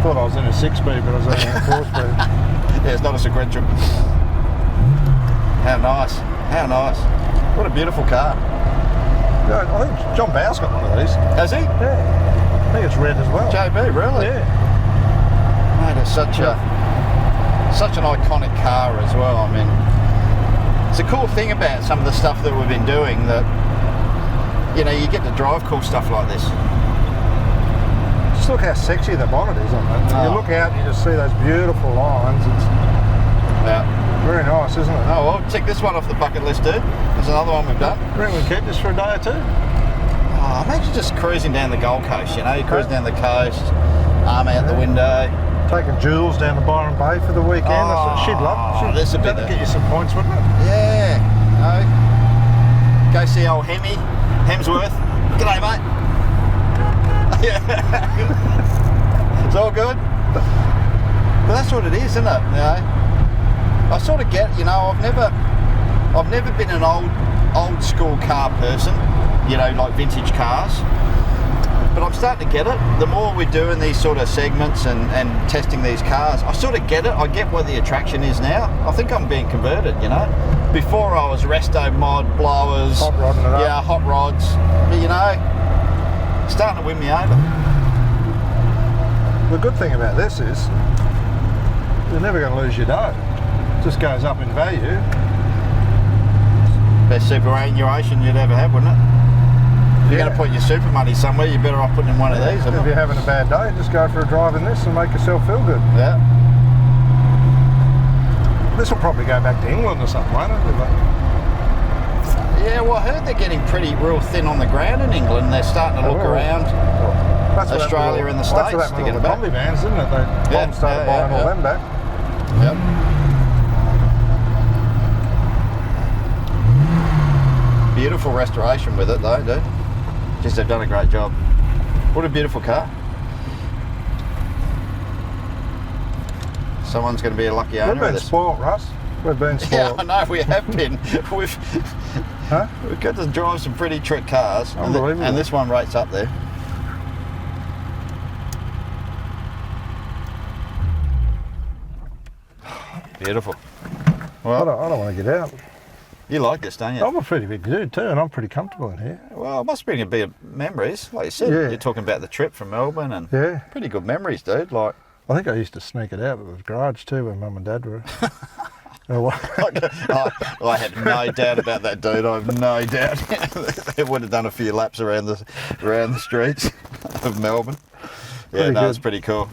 Thought I was in a 6-speed, but I was only in a 4-speed. Yeah, it's not a sequential. How nice. How nice. What a beautiful car. Yeah, I think John Bow's got one of these. Has he? Yeah. I think it's red as well. JB, really? Yeah. Mate, it's such an iconic car as well. I mean, it's a cool thing about some of the stuff that we've been doing that, you know, you get to drive cool stuff like this. Just look how sexy the bonnet is on that. Oh. You look out and you just see those beautiful lines. It's Yeah. very nice, isn't it? Oh, well, tick this one off the bucket list, dude. There's another one we've done. I reckon we keep this for a day or two. Oh, imagine just cruising down the Gold Coast, you know, you're cruising down the coast, arm out the window. Taking Jules down to Byron Bay for the weekend. That's what she'd love. She'd this would be that'd get you some points, wouldn't it? Yeah. No. Go see old Hemsworth. G'day, mate. Yeah. It's all good. But that's what it is, isn't it? You know, I sort of get, you know, I've never been an old school car person, you know, like vintage cars. But I'm starting to get it. The more we're doing these sort of segments and testing these cars, I sort of get it. I get what the attraction is now. I think I'm being converted, you know. Before I was resto mod, blowers. Hot rodding it up. Yeah, hot rods. But you know, starting to win me over. The good thing about this is you're never going to lose your dough. It just goes up in value. Best superannuation you'd ever have, wouldn't it? If you're going to put your super money somewhere, you're better off putting in one of these. If you're having a bad day, just go for a drive in this and make yourself feel good. Yeah. This will probably go back to England or something, won't it? Yeah, well, I heard they're getting pretty real thin on the ground in England. They're starting to look around Australia and the States to get it back. That's what vans, isn't it? They started buying all them back. Yep. Beautiful restoration with it though, dude. Just they've done a great job. What a beautiful car. Someone's going to be a lucky owner. We've been spoilt, Russ. We've been spoilt. Yeah, I know we have been. We've got to drive some pretty trick cars, and this one rates up there. Beautiful. Well, I don't want to get out. You like this, don't you? I'm a pretty big dude too, and I'm pretty comfortable in here. Well, it must bring a bit of memories, like you said. Yeah. You're talking about the trip from Melbourne, and pretty good memories, dude. Like, I think I used to sneak it out of the garage too when Mum and Dad were. I have no doubt about that, dude. I have no doubt. They would have done a few laps around the streets of Melbourne. Yeah, no, it's pretty cool.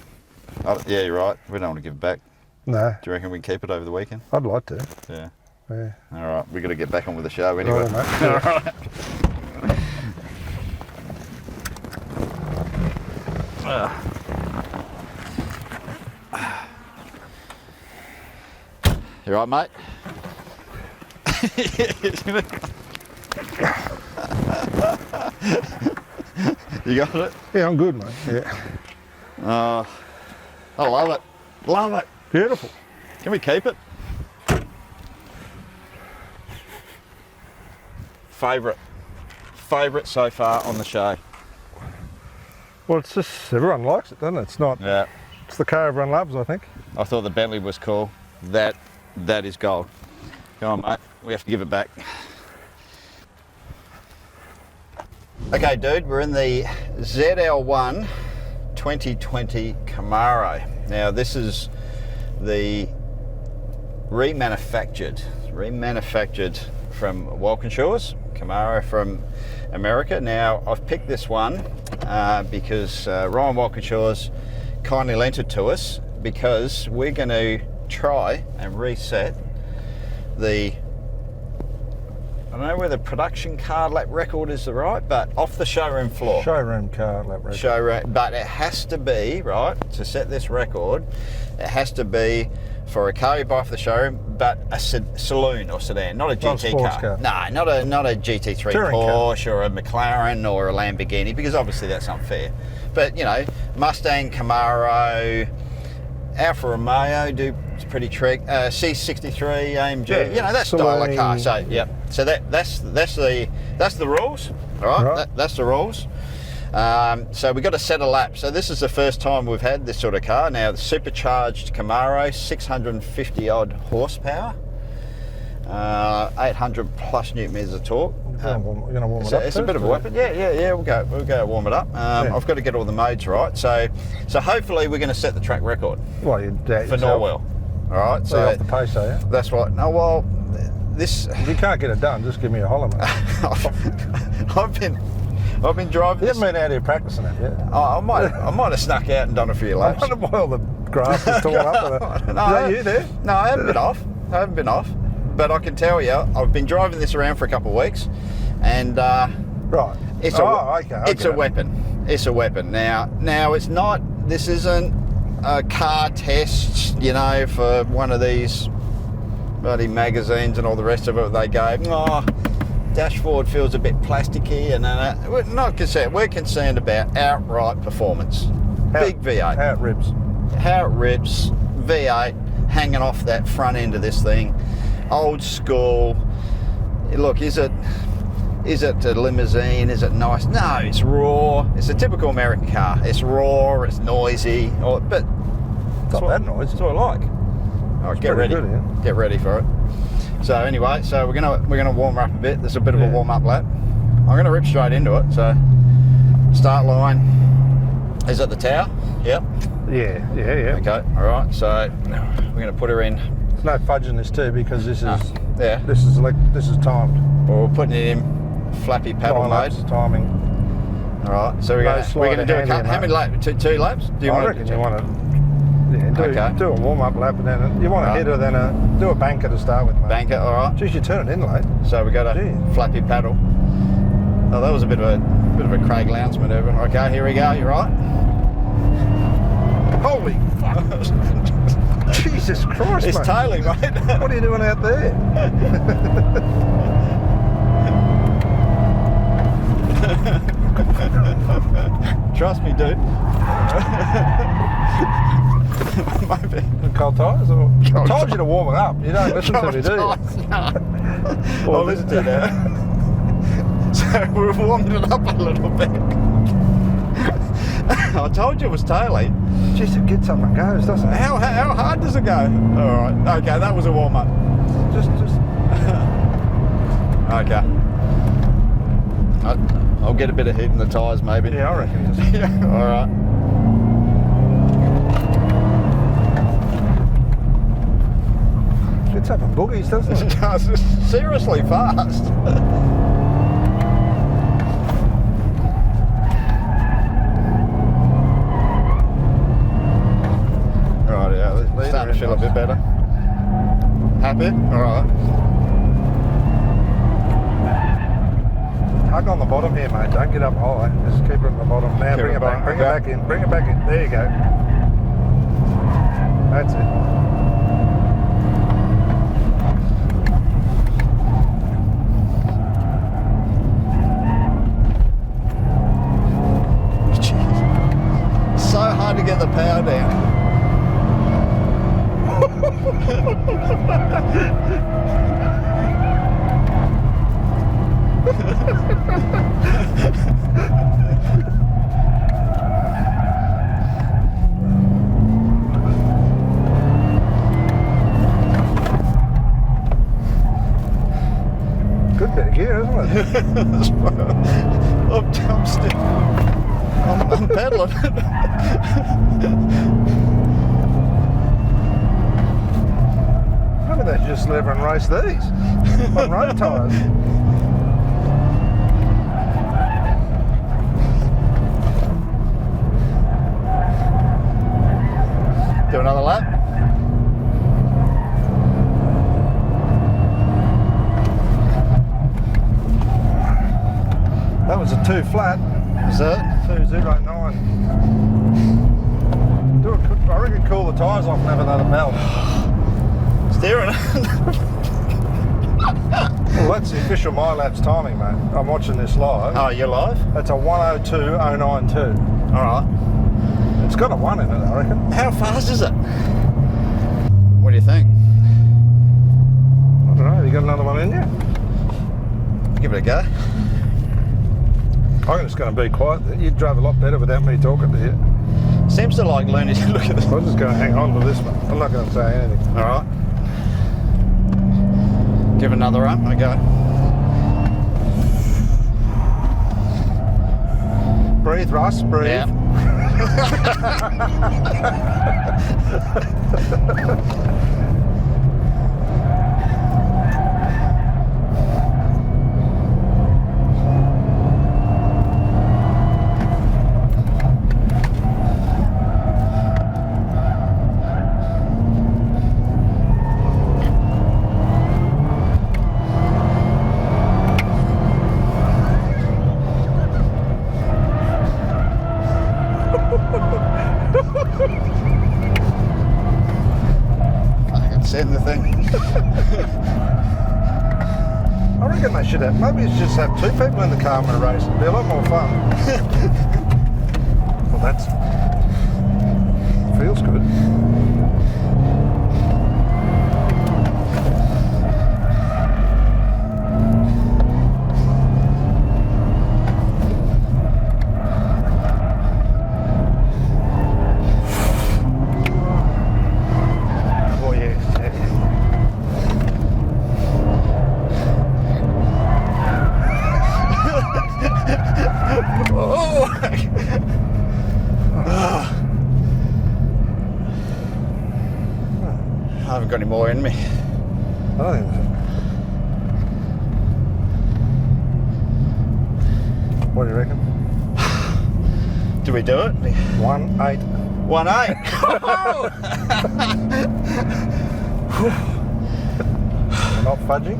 Yeah, you're right. We don't want to give it back. No. Do you reckon we can keep it over the weekend? I'd like to. Yeah. Yeah. All right, we've got to get back on with the show anyway. All right, mate. All right. You right, mate? You got it? Yeah, I'm good, mate. Yeah. I love it. Love it. Beautiful. Can we keep it? Favourite so far on the show. Well, it's just everyone likes it, doesn't it? It's not. Yeah. It's the car everyone loves, I think. I thought the Bentley was cool. That is gold. Come on, mate. We have to give it back. Okay, dude. We're in the ZL1 2020 Camaro. Now, this is the remanufactured from Walkinshaw's Camaro from America. Now, I've picked this one because Ryan Walkinshaw's kindly lent it to us because we're going to try and reset the, I don't know whether production car lap record is the right, but off the showroom floor. Showroom car lap record. Showroom, but it has to be, right, to set this record, it has to be for a car you buy off the showroom, but a saloon or sedan, not a GT car. No, not a GT3 Touring Porsche or a McLaren or a Lamborghini, because obviously that's unfair. But, you know, Mustang, Camaro, Alfa Romeo do pretty trick. C63, AMG, you know, that style of car. So, yep. So that's the rules, all right? That's the rules. So we've got a set of laps. So this is the first time we've had this sort of car. Now, the supercharged Camaro, 650 odd horsepower, 800 plus newton meters of torque. You're going to warm it up. It's a bit of a weapon. Yeah. We'll go warm it up. I've got to get all the modes right. So hopefully we're going to set the track record. Well, you doubt for Norwell. All right. So off the pace, are you? That's right. No, well, this. If you can't get it done, just give me a holler, mate. I've been driving. You haven't been out here practicing it yet? I might have snuck out and done a few laps. I wonder why all the grass is torn up. Is that you there? No, I haven't been off. But I can tell you, I've been driving this around for a couple of weeks, and right, it's a weapon. It's a weapon. Now it's not. This isn't a car test, you know, for one of these bloody magazines and all the rest of it. They go, oh, dashboard feels a bit plasticky, and we're not concerned. We're concerned about outright performance. Big V8. How it rips. V8 hanging off that front end of this thing. Old school. Look, is it a limousine? Is it nice? No, it's raw. It's a typical American car. It's raw. It's noisy. But it's not that noisy. That's what I like. All right, get ready. Good, yeah? Get ready for it. So anyway, we're gonna warm up a bit. There's a bit of a warm up lap. I'm gonna rip straight into it. So Start line is at the tower. Yep. Yeah. Okay. All right. So we're going to put her in. There's no fudging this too because this is this is timed. Well, we're putting it in flappy paddle mode. Timing. All right. So we're going to do how many laps? Two laps? Do you I reckon you want to. Yeah, do a warm-up lap and then you want a header, then do a banker to start with, mate. Banker, all right. Geez, you turn it in late. So we got a flappy paddle. Oh, that was a bit of a Craig Lowndes manoeuvre. Okay, here we go. You right? Holy fuck! Jesus Christ, it's mate. tailing, mate. What are you doing out there? Trust me, dude. Maybe. Cold tyres? Or? I told you to warm it up. You don't listen to me, do you? No. I'll listen to you now. So we're warming it up a little bit. I told you it was tailing. Jeez, it gets up and goes, doesn't it? How hard does it go? All right. Okay, that was a warm up. Just. Okay. I'll get a bit of heat in the tyres, maybe. Yeah, I reckon. Yeah. All right. Gets up and boogies, doesn't it? It does. It's seriously fast. Right, yeah, it's starting to feel a bit better. Happy? All right. Hug on the bottom here, mate. Don't get up high. Just keep it on the bottom. Now bring it back. Bring it back in. Bring it back in. There you go. That's it. So hard to get the power down. Good bit of gear, isn't it? I'm pedaling. Maybe they just live and race these on road tyres. Do another lap. That was a 2 flat. Is that? 209. I reckon cool the tyres off and have another belt. Steering. Well, that's the official My Laps timing, mate. I'm watching this live. Oh, you're live? That's a 102.092. All right. It's got a 1 in it, I reckon. How fast is it? What do you think? I don't know. Have you got another one in you? Give it a go. I'm just going to be quiet. You drove a lot better without me talking to you. Seems to like learning to look at this. I'm just going to hang on to this one. I'm not going to say anything. All right. Give it another run. Okay. Breathe, Russ. Breathe. Yeah. Send the thing. I reckon they should have, maybe it's just have 2 people in the car in a race. It'd be a lot more fun. Well, that's, feels good. more in me. I don't think so. What do you reckon? Do we do it? 1.8. 1.8. We're not fudging.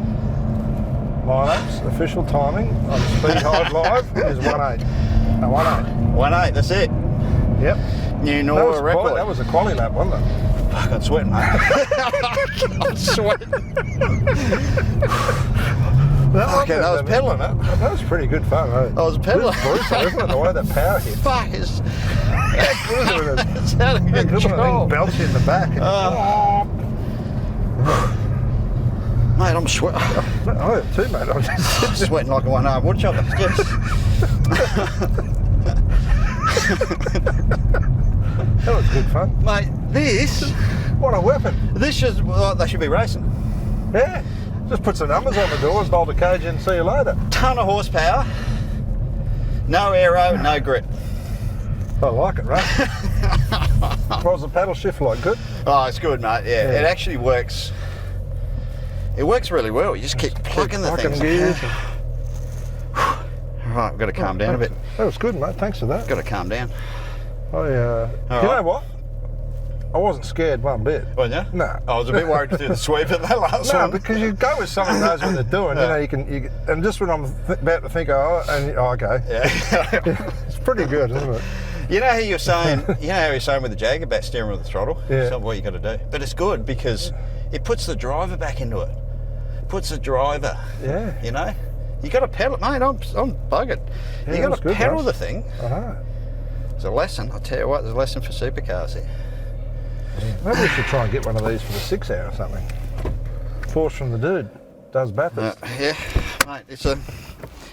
Lineups, official timing on Speed Hive Live is 1.8. No, 1.8. 1.8, that's it. Yep. New Norwell record. That was a quali lap, wasn't it? Fuck, I'm sweating, mate. I'm sweating. That was peddling it. That was pretty good fun, eh? I was peddling. Brutal, isn't it? The way that power hit. Fuck, it's It's out of control. Belch in the back. Mate, I'm sweating. I am too, mate. I'm just Sweating like a one-armed woodchopper. That was good fun. Mate, this... What a weapon. This is... Well, they should be racing. Yeah. Just put some numbers on the doors, bolt a cage in, see you later. Ton of horsepower. No aero, no grip. I like it, right? What was the paddle shift like? Good? Oh, it's good, mate. Yeah, it actually works. It works really well. You just keep plugging the things. Gears. Right, I've got to calm down a bit. That was good, mate. Thanks for that. Got to calm down. You know what? I wasn't scared one bit. Wasn't you? No. I was a bit worried to do the sweep at that last No, one. because you go with someone who knows what they're doing. You know, and just when I'm about to think, okay. Yeah. It's pretty good, isn't it? You know how you're saying, with the Jag about steering with the throttle? Yeah. It's not what you got to do. But it's good because it puts the driver back into it. Puts the driver. Yeah. You know? You got to pedal it, mate. I'm buggered. Yeah, you got to pedal Russ. the thing. It's a lesson. I'll tell you what, there's a lesson for supercars here. Maybe we should try and get one of these for the 6 hour or something. Force from the dude. Does Bathurst. Yeah, mate, it's a...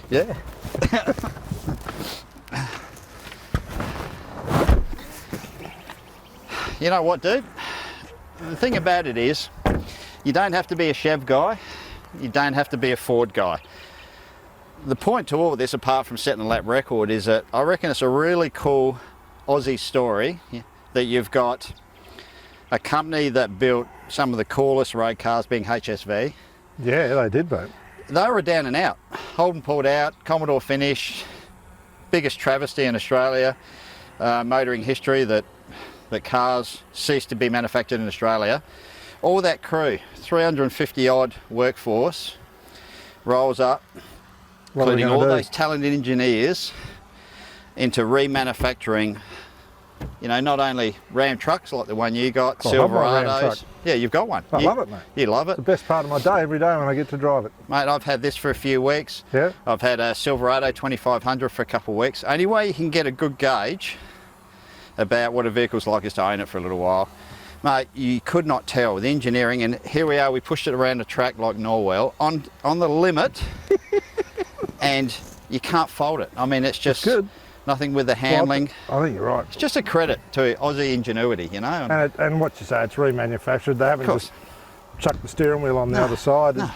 Yeah. You know what, dude? The thing about it is, you don't have to be a Chev guy. You don't have to be a Ford guy. The point to all of this, apart from setting a lap record, is that I reckon it's a really cool Aussie story that you've got a company that built some of the coolest road cars, being HSV. Yeah, they did, mate. They were down and out. Holden pulled out, Commodore finished, biggest travesty in Australia, motoring history that cars ceased to be manufactured in Australia. All that crew, 350 odd workforce, rolls up, including all those talented engineers, into remanufacturing, you know, not only Ram trucks like the one you got, Silverados. Yeah, you've got one. I love it, mate. You love it. It's the best part of my day every day when I get to drive it. Mate, I've had this for a few weeks. Yeah. I've had a Silverado 2500 for a couple of weeks. Only way you can get a good gauge about what a vehicle's like is to own it for a little while. Mate, you could not tell with engineering, and here we are, we pushed it around the track like Norwell, on the limit, and you can't fault it. I mean, it's just good. Nothing with the handling. Well, I think you're right. It's just a credit to Aussie ingenuity, you know. And what you say, it's remanufactured. They haven't just chucked the steering wheel on the other side. No.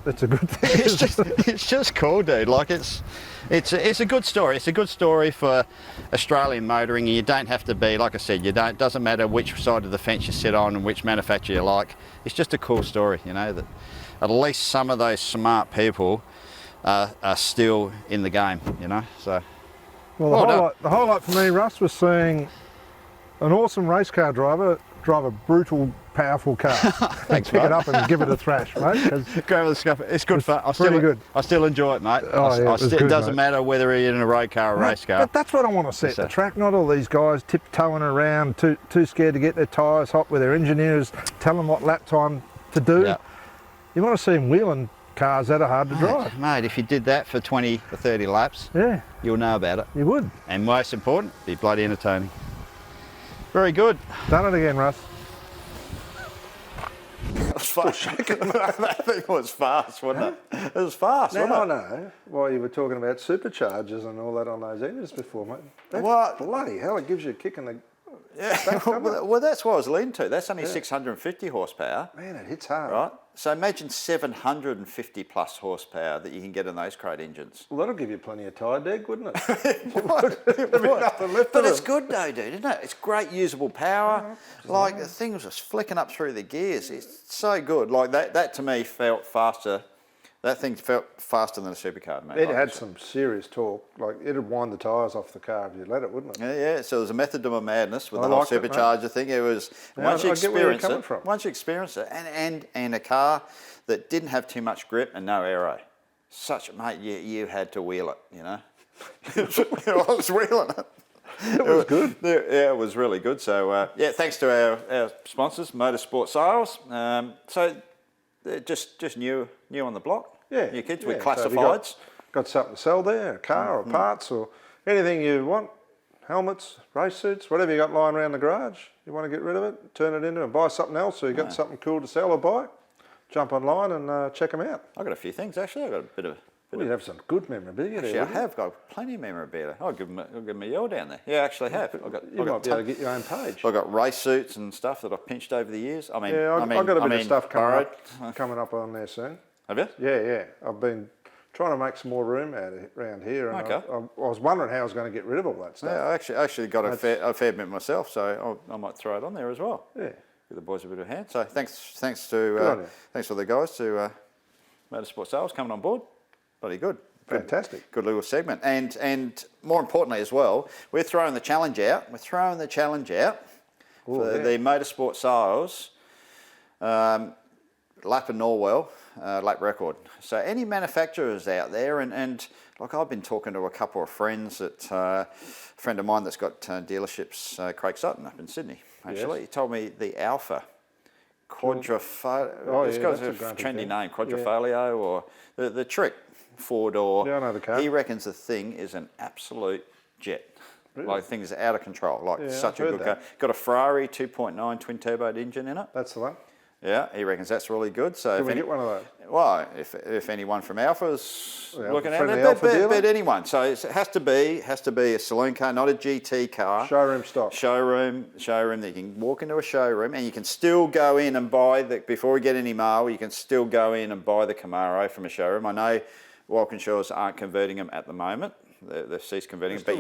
It's a good thing. It's just cool, dude. Like it's a good story. It's a good story for Australian motoring. You don't have to be, like I said, doesn't matter which side of the fence you sit on and which manufacturer you like. It's just a cool story, you know, that at least some of those smart people are still in the game, you know. So, well, the highlight for me, Russ, was seeing an awesome race car driver drive a brutal, powerful car. Thanks, pick mate. it up and give it a thrash, mate. Grab the scuff. It's good fun. Good. I still enjoy it, mate. It doesn't matter whether you're in a road car or a race car. But that's what I want to set the track. Not all these guys tiptoeing around, too scared to get their tyres hot, with their engineers tell them what lap time to do. Yep. You want to see them wheeling cars that are hard to drive. Mate, if you did that for 20 or 30 laps, yeah, you'll know about it. You would. And most important, be bloody entertaining. Very good. Done it again, Russ. It was fast. That thing was fast, wasn't it? It was fast, wasn't it? Now I know why you were talking about superchargers and all that on those engines before, mate. What? Bloody hell, it gives you a kick in the... Yeah, well, that's what I was leading to. That's only 650 horsepower. Man, it hits hard. Right? So imagine 750 plus horsepower that you can get in those crate engines. Well, that'll give you plenty of tyre deg, wouldn't it? There'd be nothing left but of it's them. good though, dude, isn't it? It's great usable power. Like the thing was just flicking up through the gears. It's so good. Like that to me felt faster. That thing felt faster than a supercar, mate. It had some serious torque. Like, it'd wind the tyres off the car if you let it, wouldn't it? Yeah. So there's a method to my madness with I the whole liked it, supercharger thing. It was once you experience it, and a car that didn't have too much grip and no aero. Mate, you had to wheel it, you know. I was wheeling it. It was good. Yeah, it was really good. So thanks to our sponsors, Motorsport Sales. So they're just new on the block. Yeah. Your kids with So have you classifieds. got something to sell there, a car or parts or anything you want, helmets, race suits, whatever you got lying around the garage, you want to get rid of it, turn it into and buy something else, or you got something cool to sell or buy, jump online and check them out. I've got a few things actually. I've got a bit of. Well, you have some good memorabilia there. Actually, I have got plenty of memorabilia. I'll give them a yell down there. Yeah, I actually have. You might be able to get your own page. I've got race suits and stuff that I've pinched over the years. I've got a bit of stuff coming up on there soon. Have you? Yeah. I've been trying to make some more room around here. And Okay. I was wondering how I was going to get rid of all that stuff. Yeah, I actually got a fair bit myself, so I might throw it on there as well. Yeah. Give the boys a bit of a hand. So thanks for the guys to Motorsport Sales coming on board. Bloody good. Fantastic. Good little segment. And more importantly as well, we're throwing the challenge out. For the the Motorsport Sales lap in Norwell lap record. So any manufacturers out there, and like I've been talking to a couple of friends that a friend of mine that's got dealerships, Craig Sutton up in Sydney. Actually, he told me the Alpha Quadrifoglio. It's got a trendy name, Quadrifoglio, or the Trick 4-door. Yeah, I know the car. He reckons the thing is an absolute jet. Really? Like things are out of control. Like such a good car. Got a Ferrari 2.9 twin turbo engine in it. That's the one. Yeah, he reckons that's really good. So Can we get one of those? Well, if anyone from Alpha's looking at it, but anyone. So it has to be a saloon car, not a GT car. Showroom stock. Showroom that you can walk into a showroom and you can still go in and buy before we get any mail, you can still go in and buy the Camaro from a showroom. I know Walkinshaws aren't converting them at the moment. They've ceased converting them, but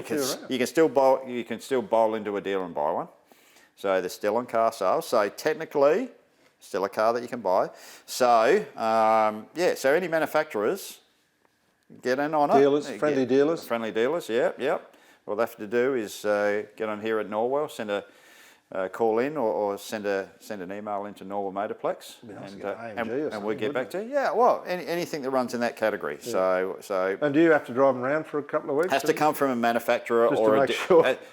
you can still bowl into a dealer and buy one. So they're still on car sales. So technically, still a car that you can buy. So so any manufacturers, get in on it. Friendly dealers. Friendly dealers, yep. All they have to do is get on here at Norwell, send a call in or send an email into Norwell Motorplex, and we'll get back to you. Yeah, well, anything that runs in that category. Yeah. So. And do you have to drive them around for a couple of weeks? Has to come from a manufacturer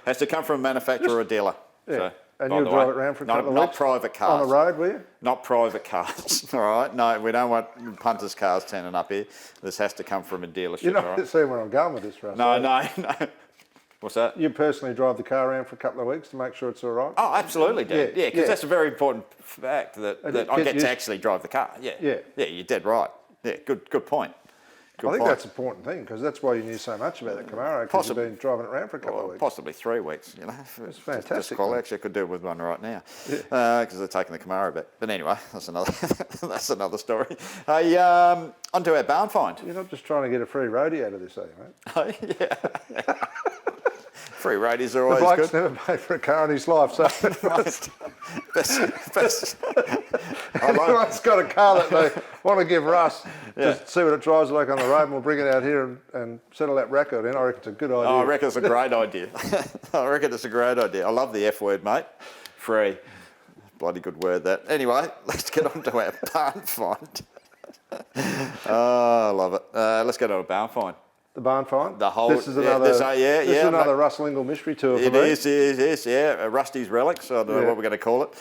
has to come from a manufacturer or a dealer. Yeah. So, and you'll drive it around for a couple of weeks? Not private cars. On the road, will you? Not private cars, all right? No, we don't want punters' cars turning up here. This has to come from a dealership, You're not seeing where I'm going with this, Russ. No. What's that? You personally drive the car around for a couple of weeks to make sure it's all right? Oh, absolutely, dude. Yeah, because that's a very important fact that I get to actually drive the car. Yeah, you're dead right. Yeah, good point. I think that's an important thing because that's why you knew so much about the Camaro because you've been driving it around for a couple of weeks. Possibly 3 weeks, you know. It's fantastic. Actually, I could do with one right now because they're taking the Camaro back. But anyway, that's another story. Hey, onto our barn find. You're not just trying to get a free roadie out of this, are you, mate? Yeah. Free roadies are always good. The bloke's good. never paid for a car in his life, so best. Everyone's got a car that they want to give Russ to see what it drives like on the road, and we'll bring it out here and settle that record in. I reckon it's a good idea. Oh, I reckon it's a great idea. I love the F word, mate. Free. Bloody good word, that. Anyway, let's get on to our barn find. Oh, I love it. Let's get on to a barn find. The barn find? This is another Russell Ingall mystery tour for me. It is, Rusty's Relics, I don't know what we're going to call it.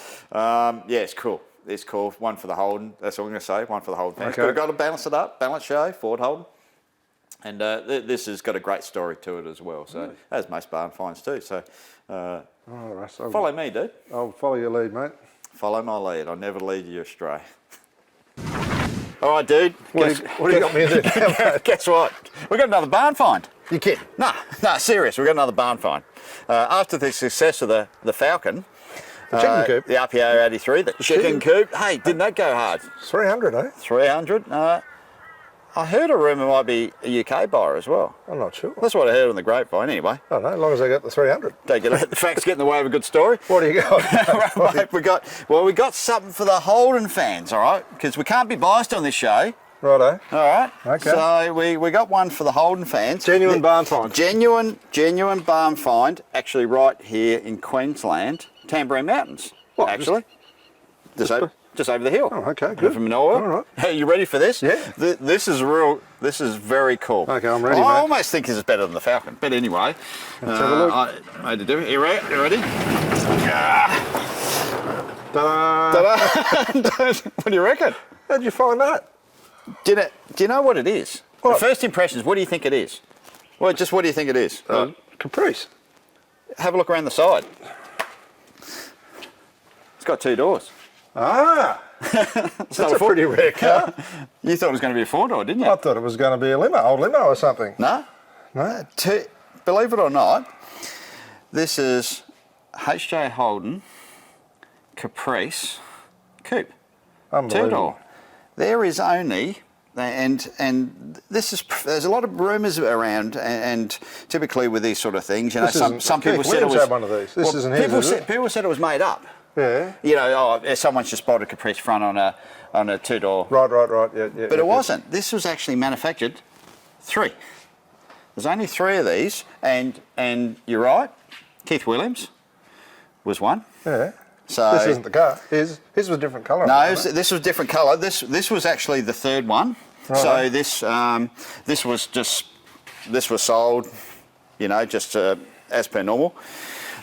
It's cool. It's cool. One for the Holden. That's all I'm going to say. One for the Holden fans. Okay. Got to balance it up. Balance show, Ford Holden. And this has got a great story to it as well. So, as most barn finds too. So, Russ, follow me, dude. I'll follow your lead, mate. Follow my lead. I'll never lead you astray. All right, dude. What do you got me into? Guess what? We've got another barn find. You kidding? No, serious. We've got another barn find. After the success of the Falcon, The chicken coop. the RPO 83, the chicken coop. Hey, didn't that go hard? 300, eh? 300. I heard a rumour might be a UK buyer as well. I'm not sure. That's what I heard on the grapevine anyway. I don't know, as long as I get the 300. Don't let the facts get in the way of a good story. What do you got? Right, we got something for the Holden fans, all right? Because we can't be biased on this show. Righto. All right. Okay. So we got one for the Holden fans. Genuine barn find. Genuine barn find, actually right here in Queensland, Tamborine Mountains. What, actually? Just over the hill. Oh, okay, good. From Norwell. All right. Hey, you ready for this? Yeah. This is real. This is very cool. Okay, I'm ready, I mate. almost think this is better than the Falcon. But anyway, Let's have a look. I made to do it. You ready? Ta-da! Ta-da. What do you reckon? How'd you find that? Do you know what it is? What? The first impressions, what do you think it is? Well, just what do you think it is? Caprice. Have a look around the side. It's got 2 doors. Ah! That's a pretty rare car. You thought it was going to be a 4-door, didn't you? I thought it was going to be a limo, old limo or something. No? No? Believe it or not, this is H.J. Holden Caprice Coupe. Unbelievable. 2-door. There is only, and this is, there's a lot of rumours around, and typically with these sort of things, you know, some people said it was. Had one of these. This isn't his, people said it was made up. Yeah. You know, someone's just bought a Caprice front on a 2-door. Right. Yeah. But it wasn't. This was actually manufactured 3. There's only 3 of these, and you're right. Keith Williams was one. Yeah. So this isn't the car. His was a different colour. No, this was a different colour. This was actually the 3rd one. Right. So this was sold, you know, just as per normal.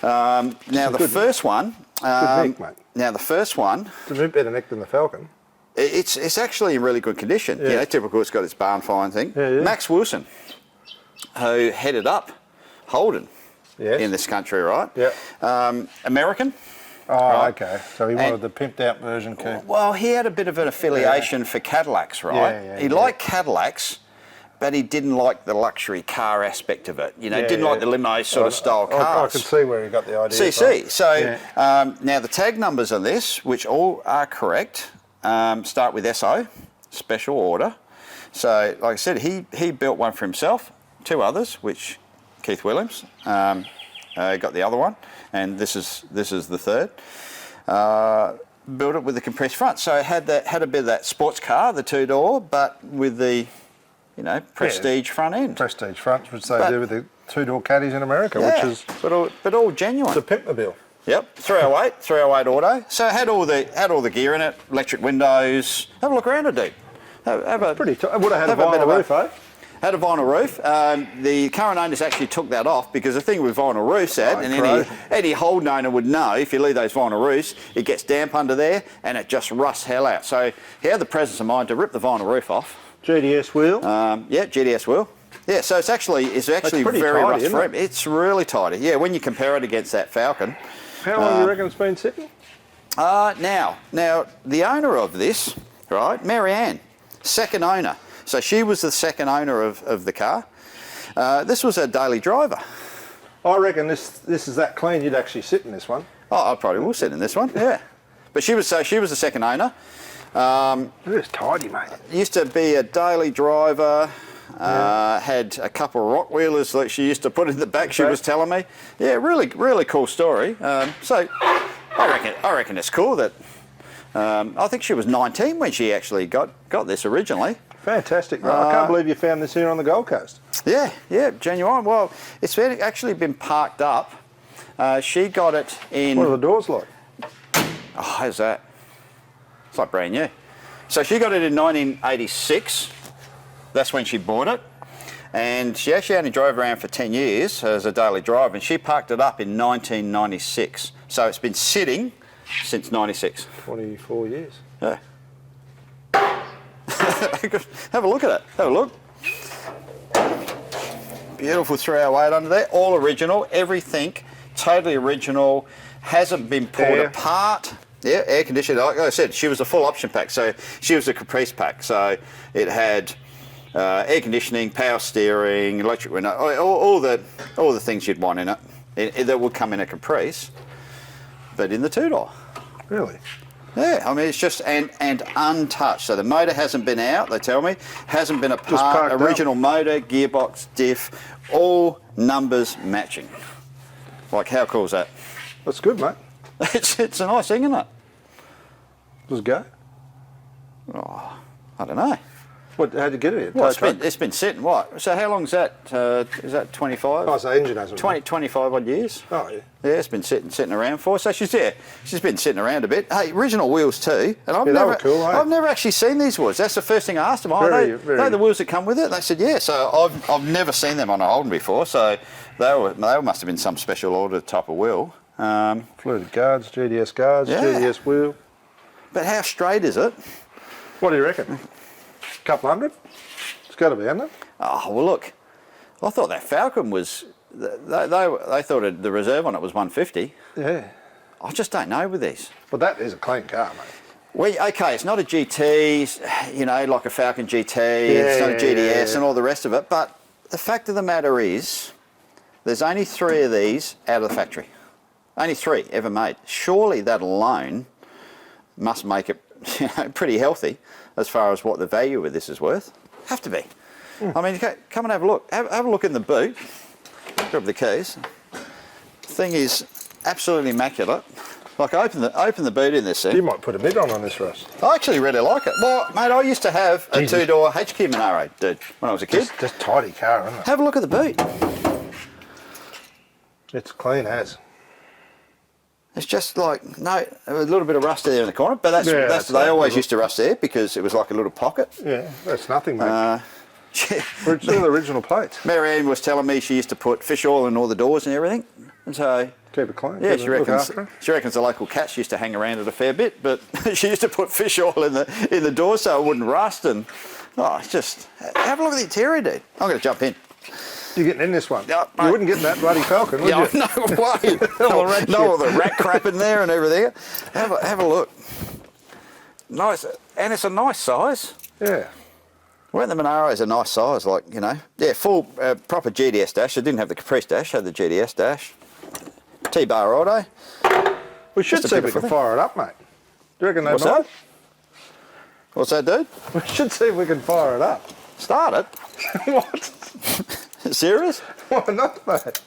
Now the first one. Good neck, mate. Now the first one. It's a bit better neck than the Falcon. It's actually in really good condition. Yeah. You know, typical. It's got its barn find thing. Yeah. Max Wilson, who headed up Holden in this country, right? Yeah. American. Oh, right? Okay. So he wanted the pimped out version coupe. Well, he had a bit of an affiliation for Cadillacs, right? Yeah, he liked Cadillacs, but he didn't like the luxury car aspect of it. You know, didn't like the limo sort of style cars. I can see where he got the idea CC. from. So now the tag numbers on this, which all are correct, start with SO, special order. So, like I said, he built one for himself, 2 others, which Keith Williams got the other one, and this is the 3rd. Built it with the compressed front, so it had a bit of that sports car, the 2-door, but with the, you know, prestige front end. Prestige front, which they do with the 2-door caddies in America, which is but all genuine. the Pimpmobile. Yep, 308 auto. So it had all the gear in it, electric windows. Have a look around it, dude. Pretty. It would have had a vinyl roof, eh? Had a vinyl roof. The current owners actually took that off because the thing with vinyl roofs, and any Holden owner would know, if you leave those vinyl roofs, it gets damp under there and it just rusts hell out. So he had the presence of mind to rip the vinyl roof off. GDS wheel. Yeah, GDS wheel. Yeah, so it's actually very rust free. It's really tidy. Yeah, when you compare it against that Falcon. How long do you reckon it's been sitting? Now the owner of this, right, Marianne, second owner. So she was the second owner of the car. This was her daily driver. I reckon this is that clean you'd actually sit in this one. Oh, I probably will sit in this one. Yeah, but she was the second owner. It is tidy, mate. Used to be a daily driver. Had a couple of rock wheelers that she used to put in the back. She was telling me. Yeah, really cool story. So I reckon it's cool that. I think she was 19 when she actually got this originally. Fantastic. I can't believe you found this here on the Gold Coast. Yeah, genuine. Well, it's actually been parked up. She got it in... What are the doors like? Oh, how's that? It's like brand new. So she got it in 1986. That's when she bought it. And she actually only drove around for 10 years as a daily driver, and she parked it up in 1996. So it's been sitting since 96. 24 years. Yeah. Have a look at it. Have a look. Beautiful 308 under there. All original. Everything totally original. Hasn't been pulled apart. Yeah, air conditioned. Like I said, she was a full option pack. So she was a Caprice pack. So it had air conditioning, power steering, electric window, all the things you'd want in it. that would come in a Caprice, but in the two-door. Really? Yeah, I mean, it's just, and untouched. So the motor hasn't been out, they tell me, hasn't been apart, original motor, gearbox, diff, all numbers matching. Like, how cool is that? That's good, mate. It's a nice thing, isn't it? Does it go? Oh, I don't know. How'd you get it? Well, it's been sitting, what? So how long is that? Is that 25? Oh, so the engine hasn't 25 odd years. Oh, yeah. Yeah, it's been sitting around for. So she's been sitting around a bit. Hey, original wheels too. And they were cool, eh? I've never actually seen these wheels. That's the first thing I asked them. Are they the wheels that come with it? They said, yeah. So I've never seen them on a Holden before. So they must have been some special order type of wheel. Fluted guards, GDS guards, Yeah. GDS wheel. But how straight is it? What do you reckon? Couple hundred? It's got to be, hasn't it? Oh, well, look. I thought that Falcon was... They thought the reserve on it was 150. Yeah. I just don't know with these. Well, that is a clean car, mate. Okay, it's not a GT, you know, like a Falcon GT, it's not a GDS and all the rest of it, but the fact of the matter is, there's only 3 of these out of the factory. Only 3 ever made. Surely that alone must make it, you know, pretty healthy as far as what the value of this is worth. Have to be. I mean, come and have a look. Have a look in the boot. Grab the keys. Thing is absolutely immaculate. Like, open the boot in this thing. You might put a bid on this, Russ. I actually really like it. Well, mate, I used to have a 2-door HQ Monaro, dude, when I was a kid. Just tidy car, isn't it? Have a look at the boot. It's clean as. It's just like, a little bit of rust there in the corner, but they always used to rust there because it was like a little pocket. Yeah, that's nothing, mate. It's all the original plates. Marianne was telling me she used to put fish oil in all the doors and everything, and so... Keep it clean. Yeah, she reckons the local cats used to hang around it a fair bit, but she used to put fish oil in the door so it wouldn't rust. And it's just, have a look at the interior, dude. I'm going to jump in. You're getting in this one. You wouldn't get in that bloody Falcon, would you? No way. all the rat crap in there and everything. Have a look. Nice, and it's a nice size. Yeah. Well, the Monaro is a nice size, like, you know. Yeah, full proper GDS dash. It didn't have the Caprice dash, had the GDS dash. T-bar auto. We should see if we can fire it up, mate. Do you reckon they might? That? What's that, dude? We should see if we can fire it up. Start it? What? Serious? Why not, mate?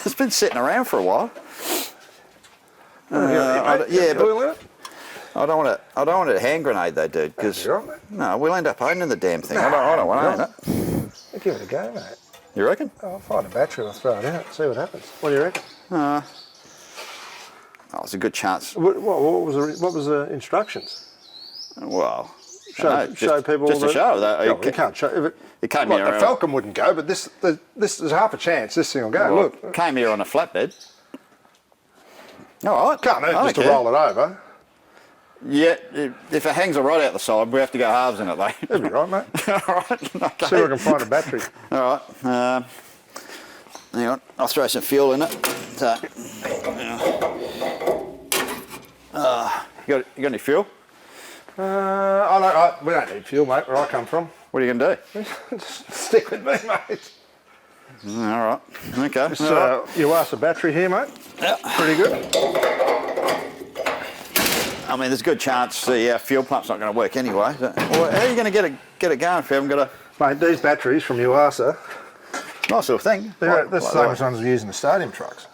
It's been sitting around for a while. Yeah, but oil in it? I don't want it a hand grenade though, dude. Because no, we'll end up owning the damn thing. I don't want to own it. Give it a go, mate. You reckon? I'll find a battery and I'll throw it out. See what happens. What do you reckon? It's a good chance. What was the instructions? Well, show people just to show that you can't show. It came here. The Falcon wouldn't go, but this is half a chance. This thing will go. Well, look, came here on a flatbed. All right, can't just to roll it over. Yeah, if it hangs right out the side, we have to go halves in it, though. That'd be right, mate. All right. Okay. See if I can find a battery. All right. Hang on. I'll throw some fuel in it. So, you got any fuel? We don't need fuel, mate, where I come from. What are you going to do? Just stick with me, mate. All right. Okay. It's Yuasa battery here, mate. Yeah. Pretty good. I mean, there's a good chance the fuel pump's not going to work anyway. So, well, how are you going to get it going if you haven't got a... Mate, these batteries from Yuasa... Nice little thing. They're the same as ones we use in the stadium trucks.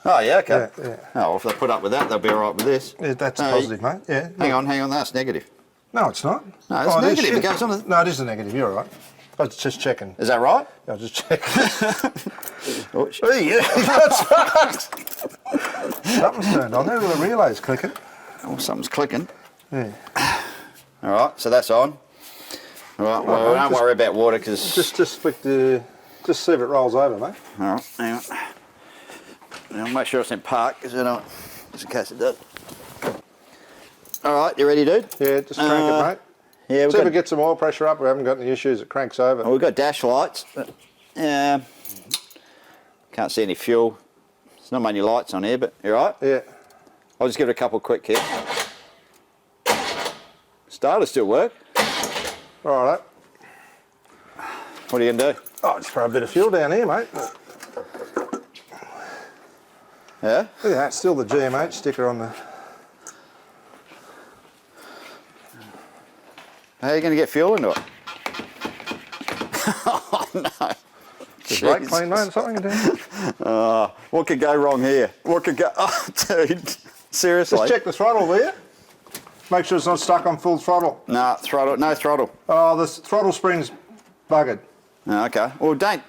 Oh, yeah, okay. Yeah. Oh, well, if they put up with that, they'll be all right with this. Yeah, that's positive, mate. Yeah. Hang on, that's negative. No, it's not. No, it's negative. It goes on the... No, it is a negative. You're all right. I was just checking. Is that right? I was just checking. Oh, yeah, that's right. Something's turned on there. The relay's clicking. Oh, something's clicking. Yeah. All right, so that's on. All right, well, don't worry about water because... Just flick the... Just see if it rolls over, mate. All right, hang on. I'll make sure it's in park, just in case it does. All right, you ready, dude? Yeah, just crank it, mate. Yeah, see if it gets some oil pressure up. We haven't got any issues. It cranks over. Well, we've got dash lights. But, can't see any fuel. There's not many lights on here, but you all right? Yeah. I'll just give it a couple of quick kicks. Starter still work. All right. What are you going to do? Oh, just throw a bit of fuel down here, mate. Yeah? Look at that, still the GMH sticker on the... How are you going to get fuel into it? Oh, no. The brake clean, mate, something to What could go wrong here? What could go... Oh, dude. Seriously. Just check the throttle there. Make sure it's not stuck on full throttle. No throttle. Oh, the throttle spring's buggered. Oh, okay. Well, don't.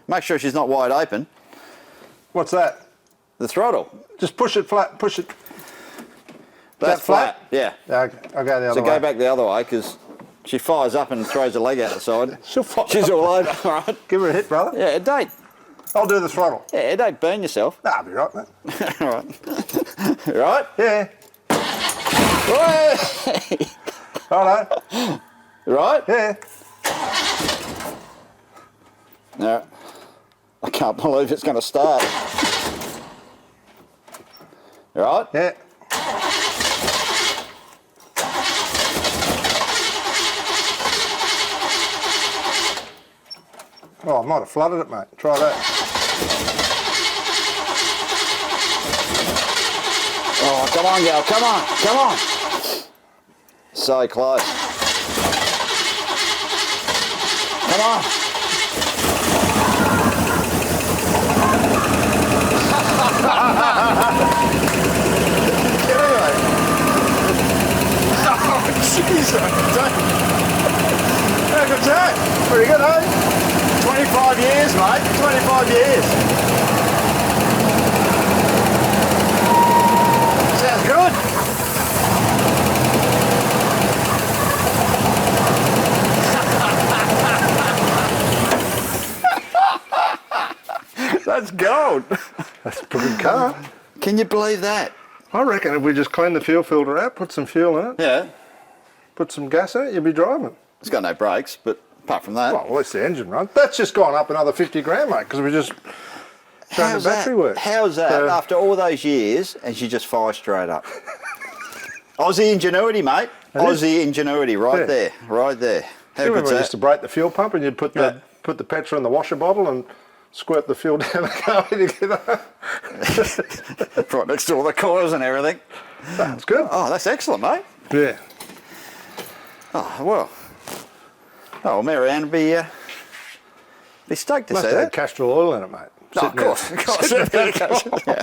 Make sure she's not wide open. What's that? The throttle. Just push it flat, push it. That's flat? Yeah. Okay, I'll go the other So way. go back the other way, because she fires up and throws her leg out the side. She's all over, all right? Give her a hit, brother. Yeah, it don't. I'll do the throttle. Yeah, it don't burn yourself. Nah, I'll be right, mate. All right. Right? Yeah. Hey! Righto. Right? Yeah. No. I can't believe it's going to start. Right? Yeah. Oh, I might have flooded it, mate. Try that. Oh, come on, Gal. Come on. Come on. So close. Come on. Oh, jeez. How good's that? Pretty good, eh? 25 years, mate. 25 years. Sounds good. That's gold. That's a pretty good car. Can you believe that? I reckon if we just clean the fuel filter out, put some fuel in it, Yeah. put some gas in it, you'll be driving. It's got no brakes, but apart from that. Well, at least the engine runs. That's just gone up another 50 grand, mate, because we just shown the battery work. How's that? So- After all those years, and she just fires straight up. Aussie ingenuity, mate. Aussie ingenuity, right Yeah. there, right there. How You remember good's we that? used to break the fuel pump and you'd put the Yeah. put the petrol in the washer bottle and squirt the fuel down the car together. Right next to all the coils and everything. That's good. Oh, that's excellent, mate. Yeah. Oh, well. Oh, well, Marianne would be stoked to Must see have had that. castor oil in it, mate. Oh, of course. Yeah.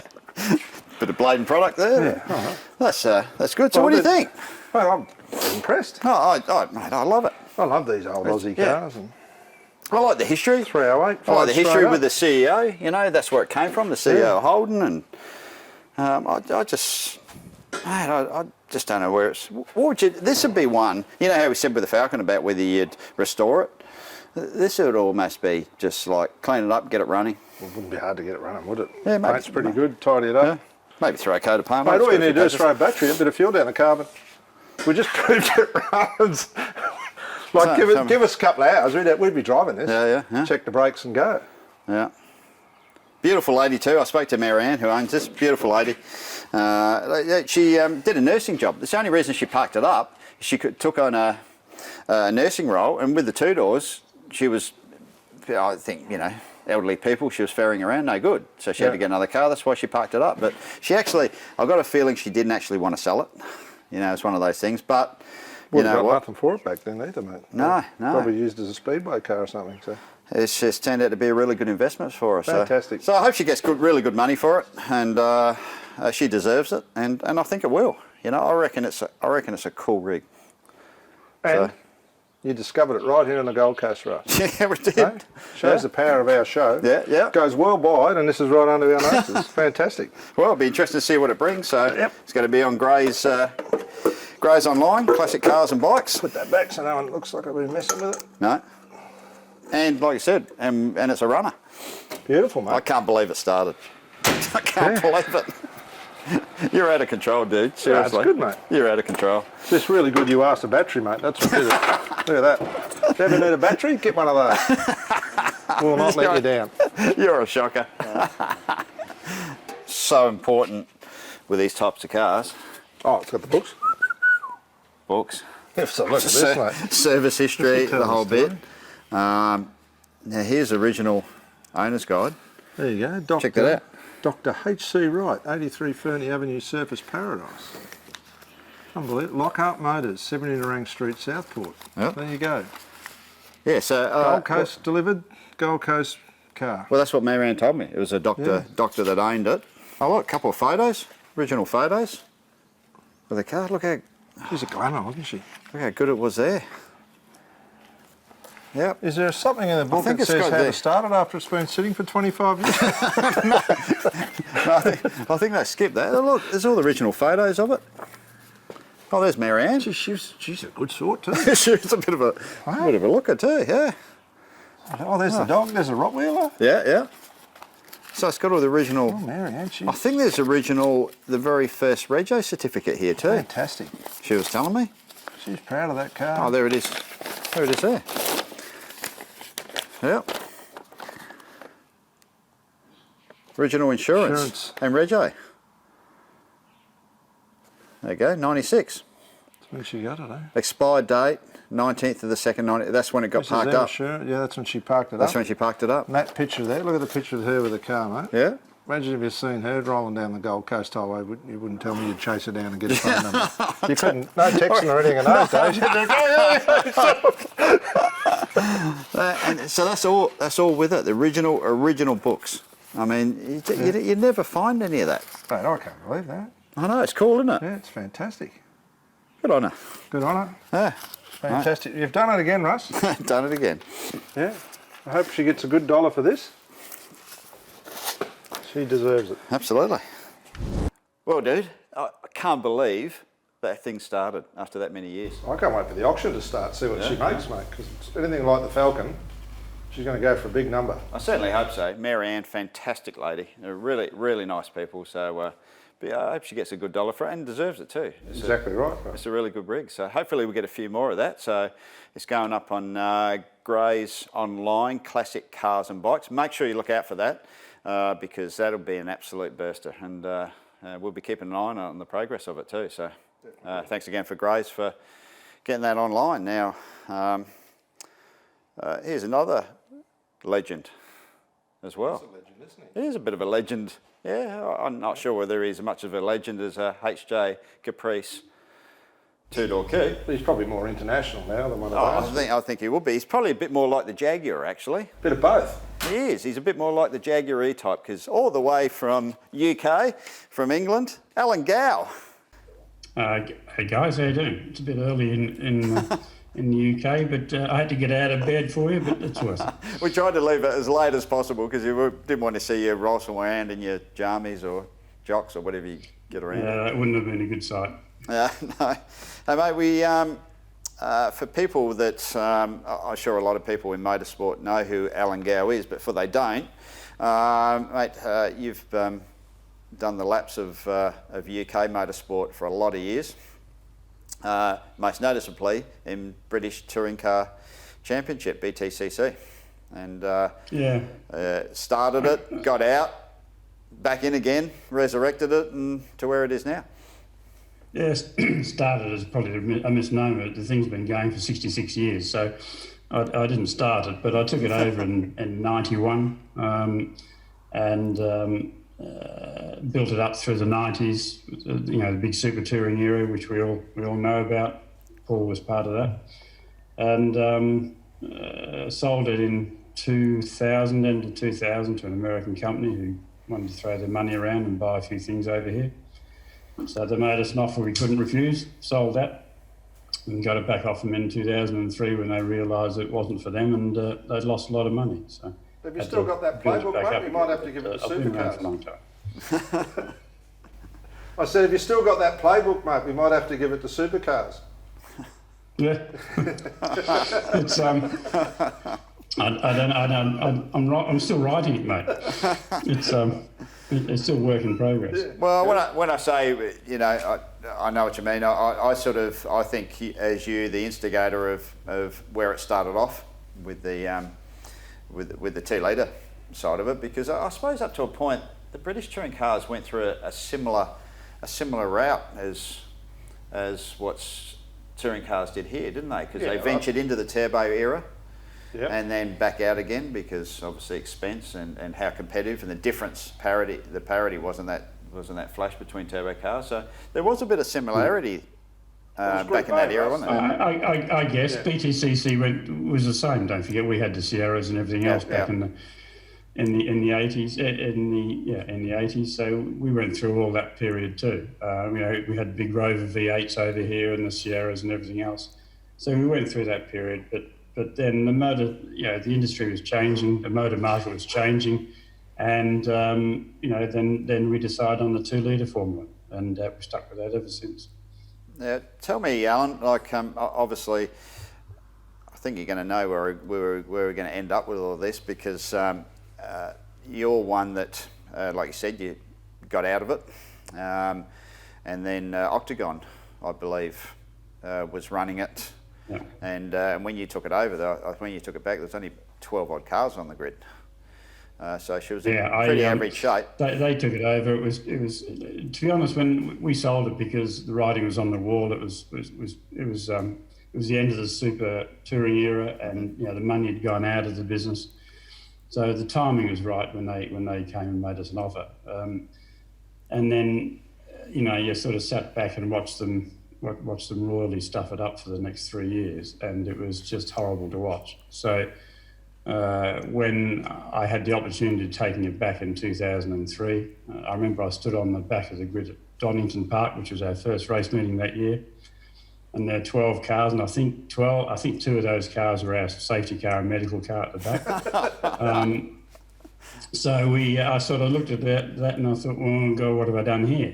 Bit of blatant product there. Yeah. That's good. So Well, what do you but- think? Well, I'm impressed. Oh, mate, I love it. I love these old Aussie Yeah. cars. And I like the history. 308. I like the history straight with the up. CEO. You know, that's where it came from, the CEO Yeah. Holden, and I just, mate, I just don't know where it's. What would you? This would be one. You know how we said with the Falcon about whether you'd restore it. This would almost be just like clean it up, get it running. It wouldn't be hard to get it running, would it? Yeah, maybe. Paint's pretty good. Tidy it up. Yeah. Maybe throw a coat of paint. Mate, on it, all you just need to do is patches. throw a battery, a bit of fuel down the carbon. We just proved it runs. Like, give us a couple of hours, we'd be driving this. Yeah. Check the brakes and go. Yeah. Beautiful lady too. I spoke to Marianne, who owns this. Beautiful lady. She did a nursing job. That's the only reason she parked it up. She took on a nursing role, and with the two doors, she was, I think, you know, elderly people. She was ferrying around, no good. So she had to get another car. That's why she parked it up. But she actually, I've got a feeling she didn't actually want to sell it. You know, it's one of those things. But you Wouldn't know got what? nothing for it back then either, mate. No. Probably used as a speedway car or something. So It's just turned out to be a really good investment for her. Fantastic. So I hope she gets really good money for it, and she deserves it, and I think it will. You know, I reckon it's a cool rig. and you discovered it right here on the Gold Coast for us. Yeah, we did. Right? Shows the power of our show. Yeah. Goes worldwide, and this is right under our noses. Fantastic. Well, it'll be interesting to see what it brings. So Yep. it's going to be on Gray's Online, Classic Cars and Bikes. Put that back so no one looks like I've been messing with it. No. And like you said, and it's a runner. Beautiful, mate. I can't believe it started. I can't believe it. You're out of control, dude. Seriously. it's good, mate. You're out of control. It's just really good you asked a battery, mate. That's what did it. Look at that. If you ever need a battery, get one of those. We'll not let you down. You're a shocker. So important with these types of cars. Oh, it's got the books. Books. So look at this, mate. Service history, Tell the the whole bit. story. Now here's the original owner's guide. There you go. Doctor. Check that out. Dr. H.C. Wright, 83 Fernie Avenue, Surfers Paradise. Unbelievable. Lockhart Motors, 17 Orang Street, Southport. Yep. There you go. Yeah, so... Gold Coast delivered, Gold Coast car. Well, that's what Marianne told me. It was a doctor that owned it. Oh, look, a couple of photos, original photos of the car. Look how... She's a glamour, wasn't she? Look how good it was there. Yep. Is there something in the book that says how to start it after it's been sitting for 25 years? No, I think they skipped that. Oh, look, there's all the original photos of it. Oh, there's Marianne. She's a good sort too. She's a bit of a looker too, yeah. Oh, there's the dog. There's a Rottweiler. Yeah, yeah. So it's got all the original... Oh, Marianne, I think there's the very first Rego certificate here too. Fantastic. She was telling me. She's proud of that car. Oh, there it is. There it is there. Yep. Original insurance. And Rego. There you go, 96. That's when she got it, eh? Expired date, 19th of the 2nd, 90. That's when it got parked up. Insurance. Yeah, that's when she parked it up. That's when she parked it up. And that picture there, look at the picture of her with the car, mate. Yeah. Imagine if you'd seen her rolling down the Gold Coast Highway, you wouldn't tell me you'd chase her down and get a phone number. You couldn't, no texting or anything in those days. And so that's all with it, the original books. I mean, you never find any of that. Mate, I can't believe that. I know, it's cool, isn't it? Yeah, it's fantastic. Good on her. Good on her. Yeah. Fantastic. Right. You've done it again, Russ. Done it again. Yeah. I hope she gets a good dollar for this. She deserves it. Absolutely. Well, dude, I can't believe that thing started after that many years. I can't wait for the auction to start, see what she makes, mate, because anything like the Falcon, she's going to go for a big number. I certainly hope so. Marianne, fantastic lady. They're really, really nice people. So but I hope she gets a good dollar for it and deserves it too. Exactly right. It's a really good rig. So hopefully we get a few more of that. So it's going up on Gray's online, Classic Cars and Bikes. Make sure you look out for that because that'll be an absolute burster. And we'll be keeping an eye on the progress of it too. So thanks again for Gray's for getting that online. Now, here's another legend as well. He's a legend, isn't he? He is a bit of a legend. Yeah, I'm not sure whether he's as much of a legend as a HJ Caprice two-door coupe. He's probably more international now than one of those. I think he would be. He's probably a bit more like the Jaguar, actually. Bit of both. He is. He's a bit more like the Jaguar E-Type because all the way from UK, from England, Alan Gow. Hey guys, how you doing? It's a bit early in the UK, but I had to get out of bed for you, but it's worth it. We tried to leave it as late as possible because we didn't want to see you rolling around in your jammies or jocks or whatever you get around. That wouldn't have been a good sight. No. Hey, mate, we, for people that, I'm sure a lot of people in motorsport know who Alan Gow is, but for they don't, mate, you've done the laps of UK motorsport for a lot of years. Most noticeably in British Touring Car Championship, BTCC. And started it, got out, back in again, resurrected it and to where it is now. Yes, started as probably a misnomer. The thing's been going for 66 years, so I didn't start it, but I took it over in 91 and built it up through the 90s, the big super touring era, which we all know about. Paul was part of that. And sold it in 2000, end of 2000, to an American company who wanted to throw their money around and buy a few things over here. So they made us an offer we couldn't refuse, sold that, and got it back off them in 2003 when they realised it wasn't for them and they'd lost a lot of money. So have you still got that playbook, mate? You might have to give it to Supercars. A long time. I said, have you still got that playbook, mate? We might have to give it to Supercars. Yeah. It's I'm still writing it, mate. It's still work in progress. Well, when I say, I know what you mean. I think as you, the instigator of where it started off with the 2-litre side of it, because I suppose up to a point, the British touring cars went through a similar route as what touring cars did here, didn't they? Because they ventured into the turbo era. Yep. and then back out again because obviously expense and how competitive and the difference the parity wasn't that flash between turbo cars. So there was a bit of similarity back in that era, wasn't it? I guess BTCC was the same. Don't forget we had the Sierras and everything else back in the 80s. In the 80s. So we went through all that period too. We had big Rover V8s over here and the Sierras and everything else. So we went through that period, but then the motor, the industry was changing, the motor market was changing, and then we decided on the 2-litre formula, and we stuck with that ever since. Now, tell me, Alan. Obviously, I think you're going to know where we're going to end up with all of this because you're one that, like you said, you got out of it, and then Octagon, I believe, was running it. Yeah. And when you took it over, when you took it back, there was only 12 odd cars on the grid. So she was in pretty average shape. They took it over. It was to be honest, when we sold it because the writing was on the wall. It was the end of the super touring era, and the money had gone out of the business. So the timing was right when they came and made us an offer. And then you sort of sat back and watched them royally stuff it up for the next 3 years, and it was just horrible to watch. So when I had the opportunity of taking it back in 2003, I remember I stood on the back of the grid at Donington Park, which was our first race meeting that year, and there were 12 cars, and I think 2 of those cars were our safety car and medical car at the back. So I sort of looked at that and I thought, well, God, what have I done here?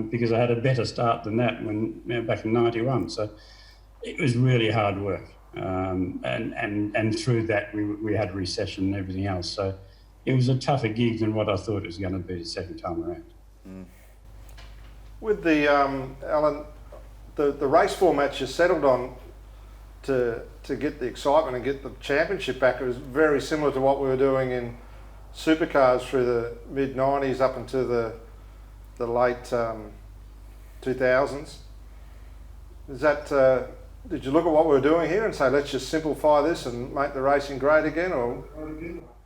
Because I had a better start than that back in '91. So it was really hard work, and through that we had recession and everything else. So it was a tougher gig than what I thought it was going to be the second time around. Mm. With the Alan, the race formats you settled on to get the excitement and get the championship back, it was very similar to what we were doing in Supercars through the mid-90s up into the late 2000s. Is that did you look at what we were doing here and say, let's just simplify this and make the racing great again, or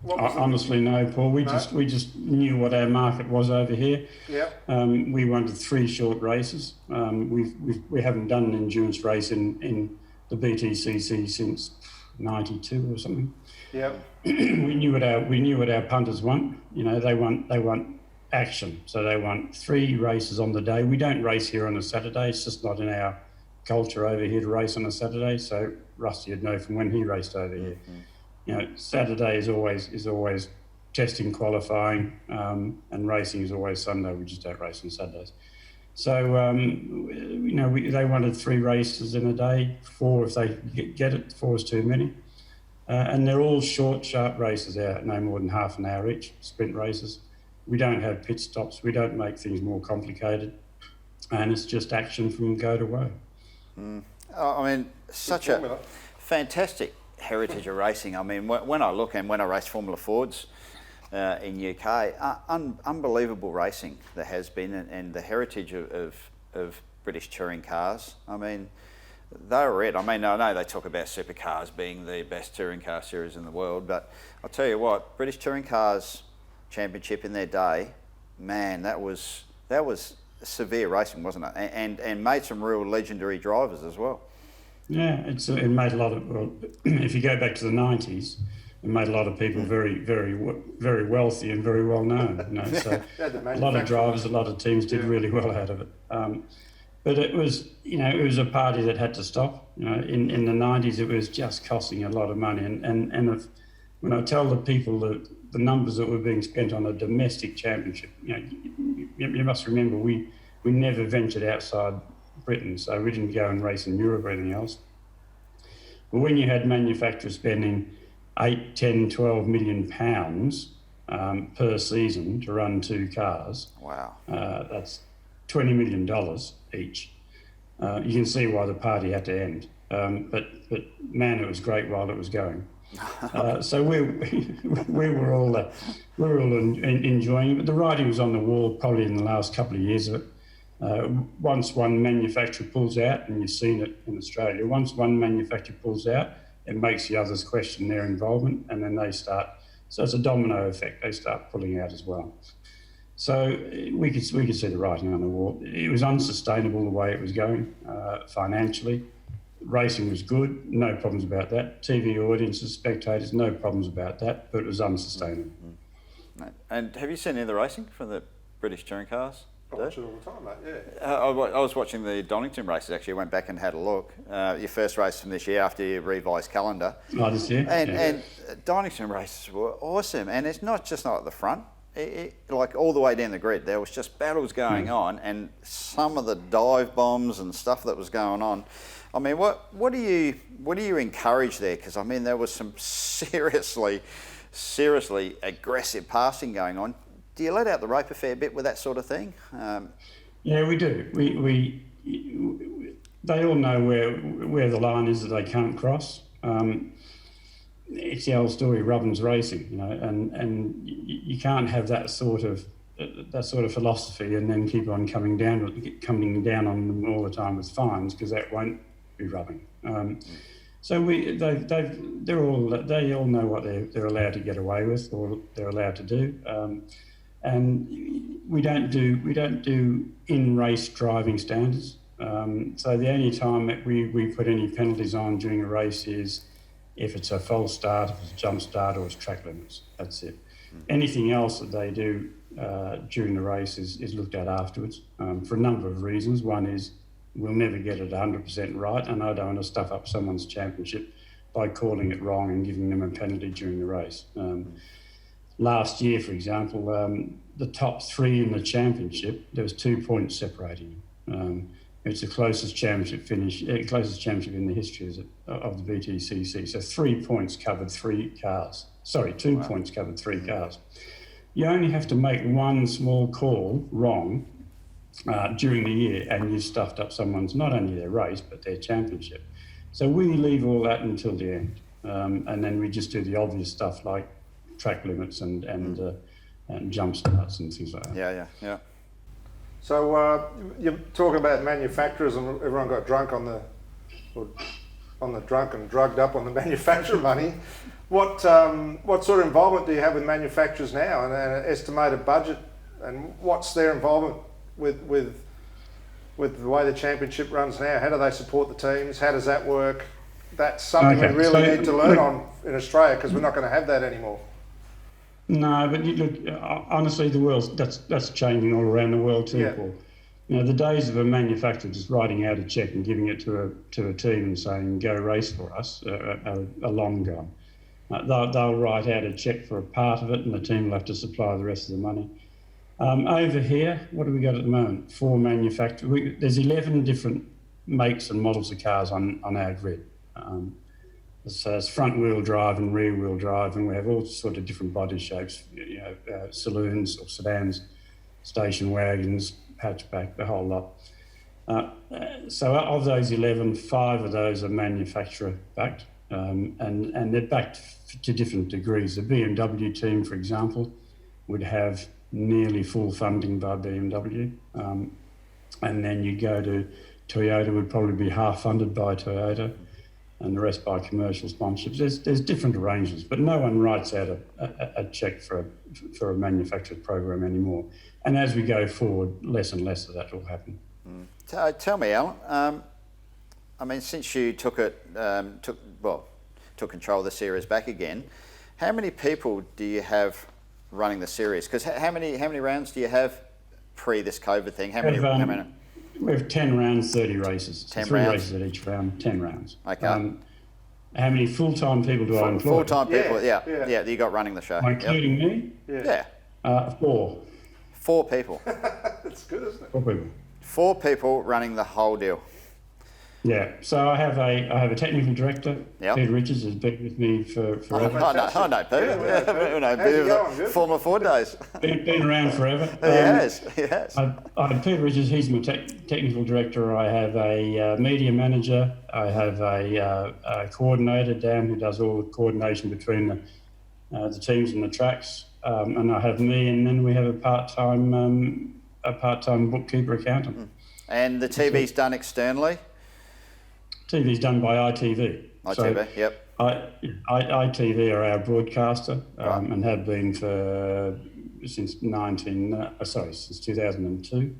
honestly, no, Paul. We just knew what our market was over here. Yep. We wanted 3 short races. We haven't done an endurance race in the BTCC since '92 or something. Yep. we knew what our punters want. They want action. So they want 3 races on the day. We don't race here on a Saturday. It's just not in our culture over here to race on a Saturday. So Rusty would know from when he raced over here. Mm-hmm. Saturday is always testing, qualifying, and racing is always Sunday. We just don't race on Saturdays. So they wanted 3 races in a day. 4 if they get it. 4 is too many. And they're all short, sharp races out, no more than half an hour each, sprint races. We don't have pit stops. We don't make things more complicated. And it's just action from go to woe. Mm. I mean, such a fantastic heritage of racing. I mean, when I look and when I race Formula Fords in UK, unbelievable racing there has been, and the heritage of British touring cars. I mean, they were it. I mean, I know they talk about Supercars being the best touring car series in the world, but I'll tell you what, British Touring Cars Championship in their day, man, that was severe racing, wasn't it? And made some real legendary drivers as well. Yeah, it made a lot of. Well, if you go back to the '90s, it made a lot of people very, very, very wealthy and very well known. So a lot of drivers, a lot of teams did really well out of it. But it was a party that had to stop. In the '90s, it was just costing a lot of money. And when I tell the people that the numbers that were being spent on a domestic championship, you must remember we never ventured outside Britain, so we didn't go and race in Europe or anything else. But when you had manufacturers spending 8, 10, 12 million pounds per season to run 2 cars, wow, that's $20 million each. You can see why the party had to end. But man, it was great while it was going. So we were all enjoying it. But the writing was on the wall probably in the last couple of years of it. Once one manufacturer pulls out, and you've seen it in Australia, once one manufacturer pulls out, it makes the others question their involvement, and then they start. So it's a domino effect. They start pulling out as well. So we could see the writing on the wall. It was unsustainable the way it was going financially. Racing was good, no problems about that. TV audiences, spectators, no problems about that, but it was unsustainable. Mm-hmm. And have you seen any of the racing from the British touring cars? I watch it all the time, mate, yeah. I was watching the Donington races, actually. I went back and had a look. Your first race from this year after your revised calendar. Oh, this year? And Donington races were awesome. And it's not just at the front. Like all the way down the grid, there was just battles going on, and some of the dive bombs and stuff that was going on. I mean, what do you encourage there? Because I mean, there was some seriously aggressive passing going on. Do you let out the rope a fair bit with that sort of thing? Yeah, we do. They all know where the line is that they can't cross. It's the old story, Robbins racing, you know, and you can't have that sort of philosophy and then keep on coming down on them all the time with fines, because that won't be rubbing. So they all know what they're allowed to get away with, or they're allowed to do, and we don't do in-race driving standards. So the only time that we put any penalties on during a race is if it's a false start, if it's a jump start, or it's track limits. That's it. Anything else that they do during the race is looked at afterwards for a number of reasons. One is we'll never get it 100% right, and I don't want to stuff up someone's championship by calling it wrong and giving them a penalty during the race. Last year, for example, the top three in the championship, there was 2 points separating them. It's the closest championship in the history of the VTCC. So 3 points covered 3 cars. Sorry, 2 points covered 3 cars. You only have to make one small call wrong during the year, and you've stuffed up someone's, not only their race, but their championship. So we leave all that until the end. And then we just do the obvious stuff like track limits and jump starts and things like that. Yeah. So you're talking about manufacturers, and everyone got drunk on the drunk and drugged up on the manufacturer money. What sort of involvement do you have with manufacturers now, and an estimated budget, and what's their involvement with the way the championship runs now? How do they support the teams? How does that work? That's something we really need to learn on in Australia, because we're not going to have that anymore. No, but look, honestly, the world that's changing all around the world too, Paul. You know, the days of a manufacturer just writing out a check and giving it to a team and saying go race for us are long gone. They'll write out a check for a part of it, and the team will have to supply the rest of the money. Over here, what do we got at the moment? 4 manufacturers. There's 11 different makes and models of cars on our grid. So it's front-wheel drive and rear-wheel drive, and we have all sorts of different body shapes, you know, saloons or sedans, station wagons, hatchback, the whole lot. So of those 11, 5 of those are manufacturer-backed, and they're backed to different degrees. The BMW team, for example, would have nearly full funding by BMW, and then you go to Toyota, would probably be half funded by Toyota, and the rest by commercial sponsorships. There's different arrangements, but no one writes out a check for a manufactured program anymore. And as we go forward, less and less of that will happen. Tell me, Alan. I mean, since you took control of the series back again, how many people do you have running the series? Because how many rounds do you have pre this COVID thing? How many? We have 10 rounds, 30 races. 10 3 rounds? races at each round, 10 rounds. Okay. How many full-time people do I employ? Full-time people, yeah, you got running the show. Including me? Yeah. 4. 4 people. That's good, isn't it? 4 people. 4 people running the whole deal. Yeah, so I have a technical director, Yep. Peter Richards, has been with me for forever. I know Peter. I know Peter, former Ford days. Been around forever. He has. I have Peter Richards, he's my technical director. I have a media manager. I have a coordinator, Dan, who does all the coordination between the teams and the tracks. And I have me, and then we have a part-time bookkeeper accountant. And the TV's done externally? TV's done by ITV. ITV, yep. ITV are our broadcaster, Right. and have been since 2002.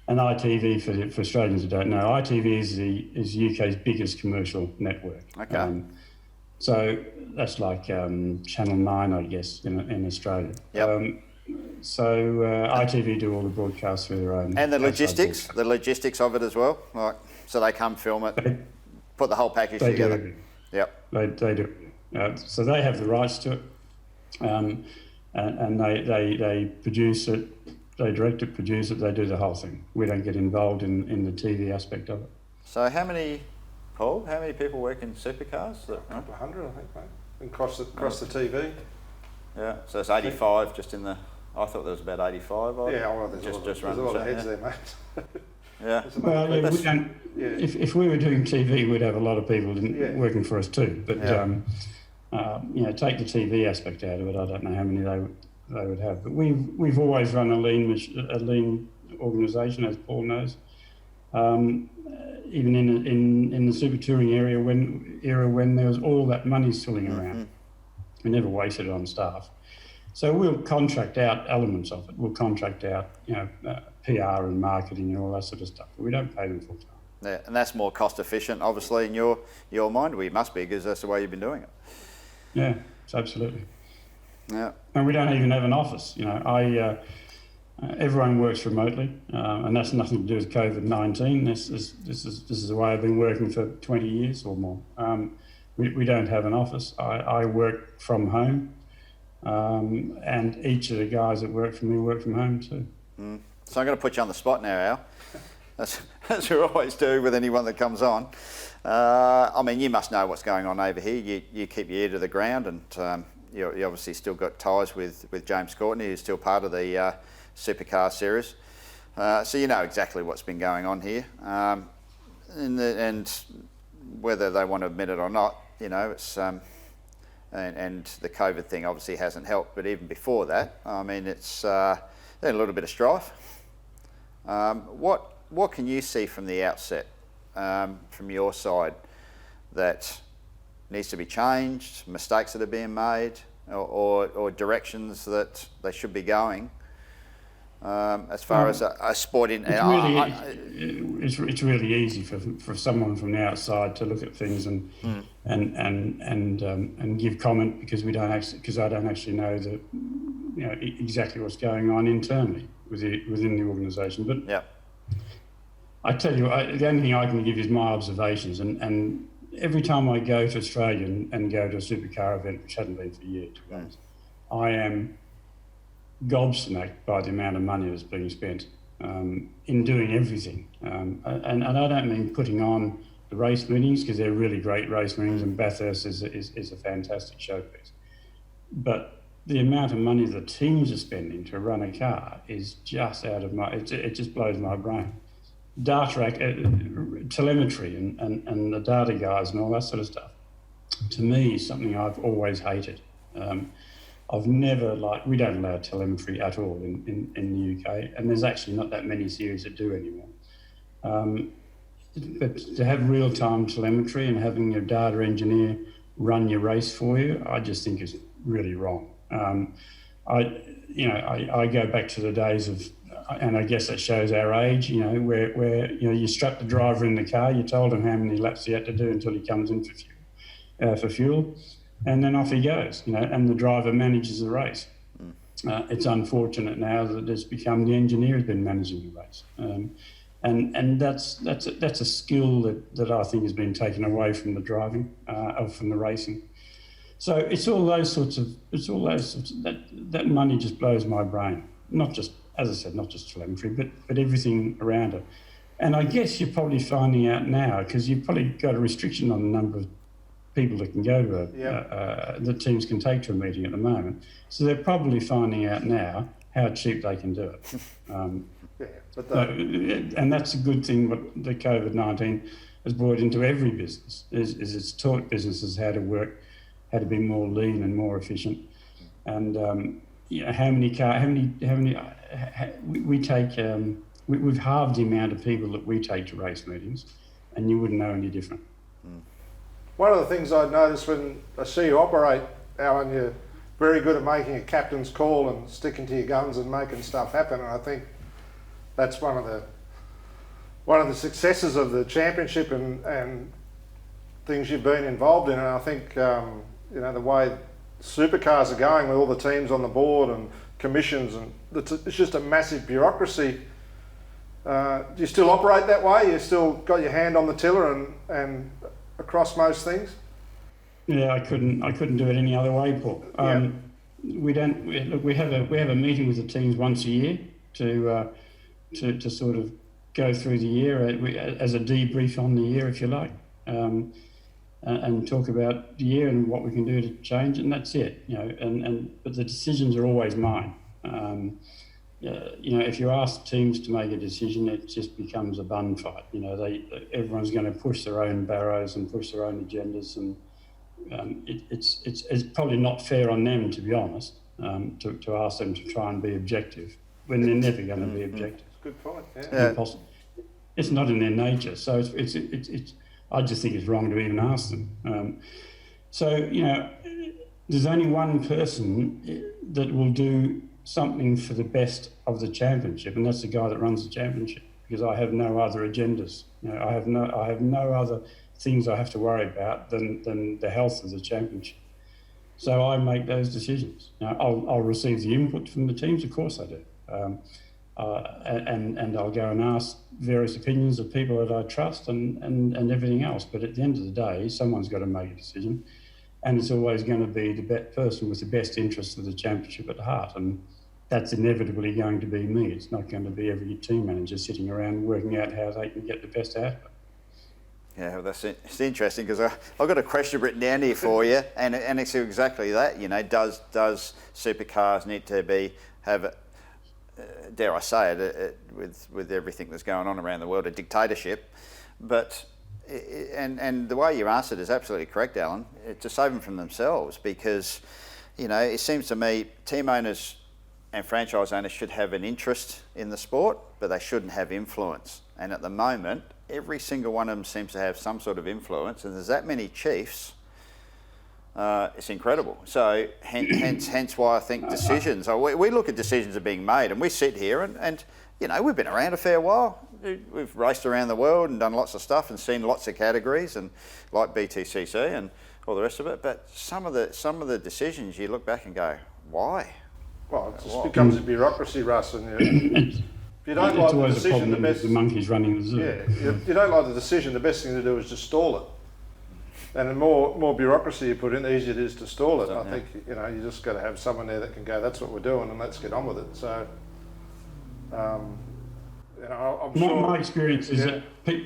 And ITV, for Australians who don't know, ITV is UK's biggest commercial network. Okay. So that's like Channel 9, I guess, in Australia. Yep. ITV do all the broadcasts through their own. And the logistics of it as well. Like, so they come film it, put the whole package They together. do. Yep. They do. So they have the rights to it, and they produce it, they direct it, produce it, they do the whole thing. We don't get involved in the TV aspect of it. So how many people work in Supercars? A couple of hundred, I think, mate. And across the TV. Yeah. So it's 85 just in the. I thought there was about 85. Yeah, well, there's a lot of heads there, mate. Yeah. Well, we don't. Yeah. If we were doing TV, we'd have a lot of people working for us too. But take the TV aspect out of it. I don't know how many they would have. But we've always run a lean organisation, as Paul knows. Even in the super touring era when there was all that money swilling around, we never wasted it on staff. So we'll contract out elements of it. We'll contract out, PR and marketing and all that sort of stuff. But we don't pay them full time. Yeah, and that's more cost efficient, obviously, in your mind. Well, you must be, because that's the way you've been doing it. Yeah, it's absolutely. Yeah. And we don't even have an office. Everyone works remotely, and that's nothing to do with COVID-19. This is the way I've been working for 20 years or more. We don't have an office. I work from home, and each of the guys that work for me work from home too. So I'm going to put you on the spot now, Al. As we always do with anyone that comes on. You must know what's going on over here. You keep your ear to the ground, and you obviously still got ties with James Courtney, who's still part of the Supercar series. So you know exactly what's been going on here. And whether they want to admit it or not, it's... And the COVID thing obviously hasn't helped, but even before that, it's there's a little bit of strife. What can you see from the outset, from your side, that needs to be changed, mistakes that are being made, or directions that they should be going, as far as a sport in... It's really easy for someone from the outside to look at things and give comment, because I don't actually know exactly what's going on internally within the organisation. But yeah. I tell you, the only thing I can give is my observations, and every time I go to Australia and go to a supercar event, which hadn't been for years, to be honest, I am gobsmacked by the amount of money that's being spent in doing everything. And I don't mean putting on the race meetings, because they're really great race meetings, and Bathurst is a fantastic showpiece. But the amount of money the teams are spending to run a car is just out of it just blows my brain. Telemetry and the data guys and all that sort of stuff, to me, is something I've always hated. I've never we don't allow telemetry at all in the UK, and there's actually not that many series that do anymore. But to have real-time telemetry and having your data engineer run your race for you, I just think is really wrong. I go back to the days of, and I guess that shows our age, where you strap the driver in the car, you told him how many laps he had to do until he comes in for fuel, and then off he goes, and the driver manages the race. It's unfortunate now that it's become the engineer has been managing the race. And that's a skill that I think has been taken away from the driving, from the racing. So it's all those sorts of that money just blows my brain. Not just, as I said, not just telemetry, but everything around it. And I guess you're probably finding out now, because you've probably got a restriction on the number of people that can go to that teams can take to a meeting at the moment. So they're probably finding out now how cheap they can do it. And that's a good thing. What the COVID-19 has brought into every business is it's taught businesses how to work, how to be more lean and more efficient. And we've halved the amount of people that we take to race meetings, and you wouldn't know any different. One of the things I'd noticed when I see you operate, Alan, you're very good at making a captain's call and sticking to your guns and making stuff happen. And I think that's one of the successes of the championship and things you've been involved in. And I think you know, the way supercars are going with all the teams on the board and commissions, and it's just a massive bureaucracy. Do you still operate that way? You still got your hand on the tiller and across most things? Yeah, I couldn't do it any other way, Paul. We have a meeting with the teams once a year to sort of go through the year as a debrief on the year, if you like, and talk about the year and what we can do to change, and that's it. You know, but the decisions are always mine. You know, if you ask teams to make a decision, it just becomes a bun fight. You know, everyone's going to push their own barrows and push their own agendas, and it's probably not fair on them, to be honest, to ask them to try and be objective when they're never going to be objective. Good point. Yeah. Impossible. It's not in their nature, so it's I just think it's wrong to even ask them. So you know, there's only one person that will do something for the best of the championship, and that's the guy that runs the championship, because I have no other agendas. You know, I have no other things I have to worry about than the health of the championship. So I make those decisions. Now, I'll receive the input from the teams, of course I do, and I'll go and ask various opinions of people that I trust and everything else. But at the end of the day, someone's got to make a decision, and it's always going to be the person with the best interest of the championship at heart, and that's inevitably going to be me. It's not going to be every team manager sitting around working out how they can get the best out of it. Yeah, well, it's interesting, because I've got a question written down here for you, and it's exactly that. You know, does supercars need to have dare I say it, with everything that's going on around the world, a dictatorship? But and the way you answered is absolutely correct, Alan. To save them from themselves, because you know, it seems to me team owners and franchise owners should have an interest in the sport, but they shouldn't have influence. And at the moment, every single one of them seems to have some sort of influence, and there's that many chiefs. It's incredible. So hence why I think decisions, we look at decisions that are being made, and we sit here and you know, we've been around a fair while. We've raced around the world and done lots of stuff and seen lots of categories, and like BTCC and all the rest of it. But some of the decisions, you look back and go, why? Well, it just becomes a bureaucracy, Russ, and if you don't like the decision, the best... The monkeys running the zoo. Yeah, if you don't like the decision, the best thing to do is just stall it. And the more bureaucracy you put in, the easier it is to stall it. I think, you know, you just got to have someone there that can go, that's what we're doing, and let's get on with it. So, you know, I'm sure... My experience is that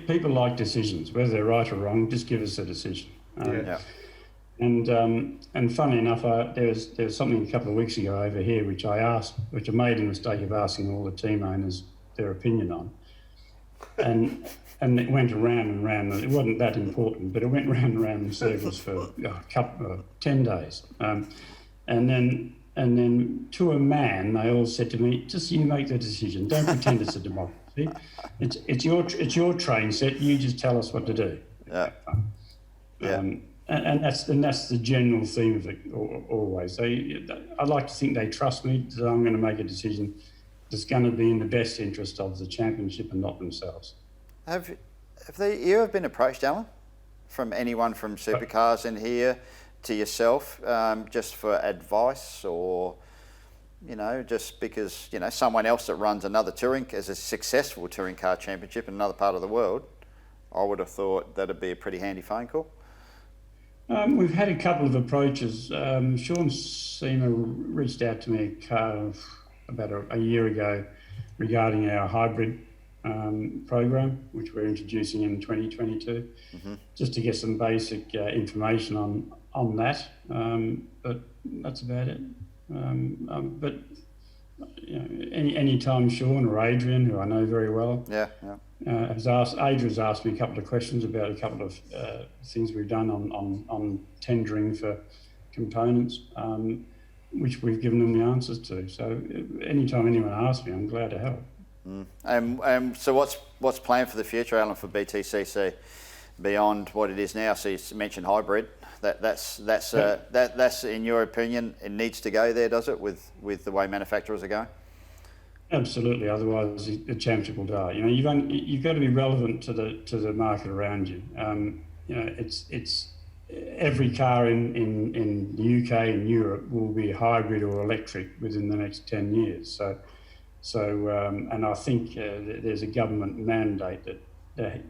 people like decisions, whether they're right or wrong, just give us a decision. And funnily enough, there was something a couple of weeks ago over here which I made the mistake of asking all the team owners their opinion on, and it went around and round. It wasn't that important, but it went round and round in circles for 10 days, and then to a man, they all said to me, "Just you make the decision. Don't pretend it's a democracy. It's your train set. You just tell us what to do." And that's the general theme of it always. I'd like to think they trust me that I'm going to make a decision that's going to be in the best interest of the championship and not themselves. Have you ever been approached, Alan, from anyone from Supercars in here to yourself, just for advice, or you know, just because you know someone else that runs another as a successful touring car championship in another part of the world? I would have thought that'd be a pretty handy phone call. We've had a couple of approaches. Sean Seamer reached out to me about a year ago regarding our hybrid program, which we're introducing in 2022, just to get some basic information on that. But that's about it. But you know, any time Sean or Adrian, who I know very well, Adrian's asked me a couple of questions about a couple of things we've done on tendering for components, which we've given them the answers to. So anytime anyone asks me, I'm glad to help. So what's planned for the future, Alan, for BTCC? beyond what it is now. So you mentioned hybrid. That's in your opinion, it needs to go there, does it, with the way manufacturers are going? Absolutely. Otherwise, the championship will die. You've got to be relevant to the market around you. It's every car in the UK and Europe will be hybrid or electric within the next 10 years. And I think there's a government mandate that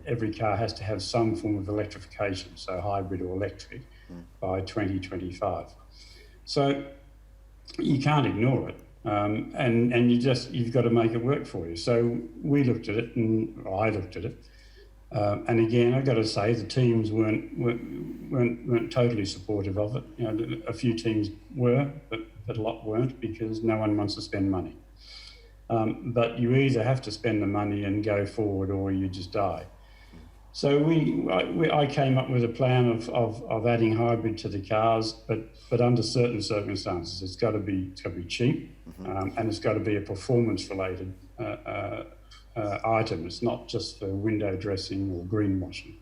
every car has to have some form of electrification, so hybrid or electric, by 2025. So you can't ignore it, and you've got to make it work for you. So we looked at it, and I looked at it, and again, I've got to say the teams weren't totally supportive of it. A few teams were, but a lot weren't, because no one wants to spend money. But you either have to spend the money and go forward, or you just die. So I came up with a plan of adding hybrid to the cars, but under certain circumstances. It's got to be cheap, and it's got to be a performance-related item. It's not just for window dressing or greenwashing.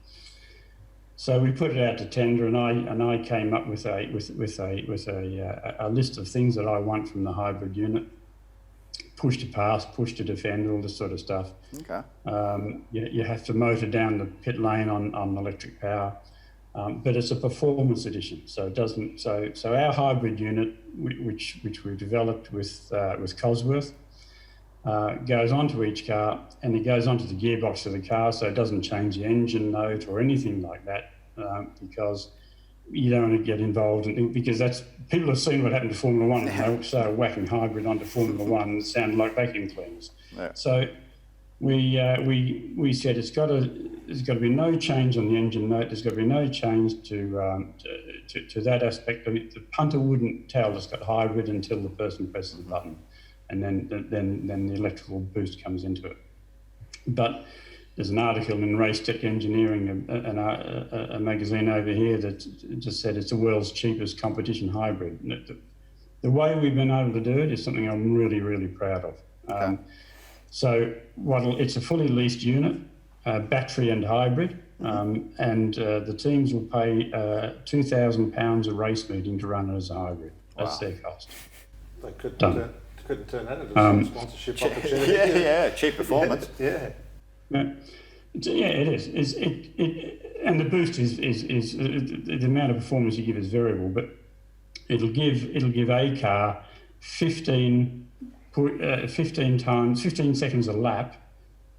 So we put it out to tender, and I came up with a list of things that I want from the hybrid unit. Push to pass, push to defend, all this sort of stuff. Okay. You have to motor down the pit lane on electric power, but it's a performance edition, so it doesn't. So our hybrid unit, which we developed with Cosworth, goes onto each car, and it goes onto the gearbox of the car, so it doesn't change the engine note or anything like that, because you don't want to get involved in, because people have seen what happened to Formula One, and they started whacking hybrid onto Formula One, and it sounded like vacuum cleaners. Yeah. So we said there's got to be no change on the engine note. There's got to be no change to that aspect. The punter wouldn't tell it's got hybrid until the person presses the button, and then the electrical boost comes into it. But there's an article in Race Tech Engineering, a magazine over here, that just said it's the world's cheapest competition hybrid. The way we've been able to do it is something I'm really, really proud of. Okay. So it's a fully leased unit, battery and hybrid, and the teams will pay £2,000 a race meeting to run it as a hybrid. That's their cost. They couldn't turn that into some sponsorship opportunity. Yeah, cheap performance. Yeah. Yeah, it is. And the boost is the amount of performance you give is variable, but it'll give a car 15 seconds a lap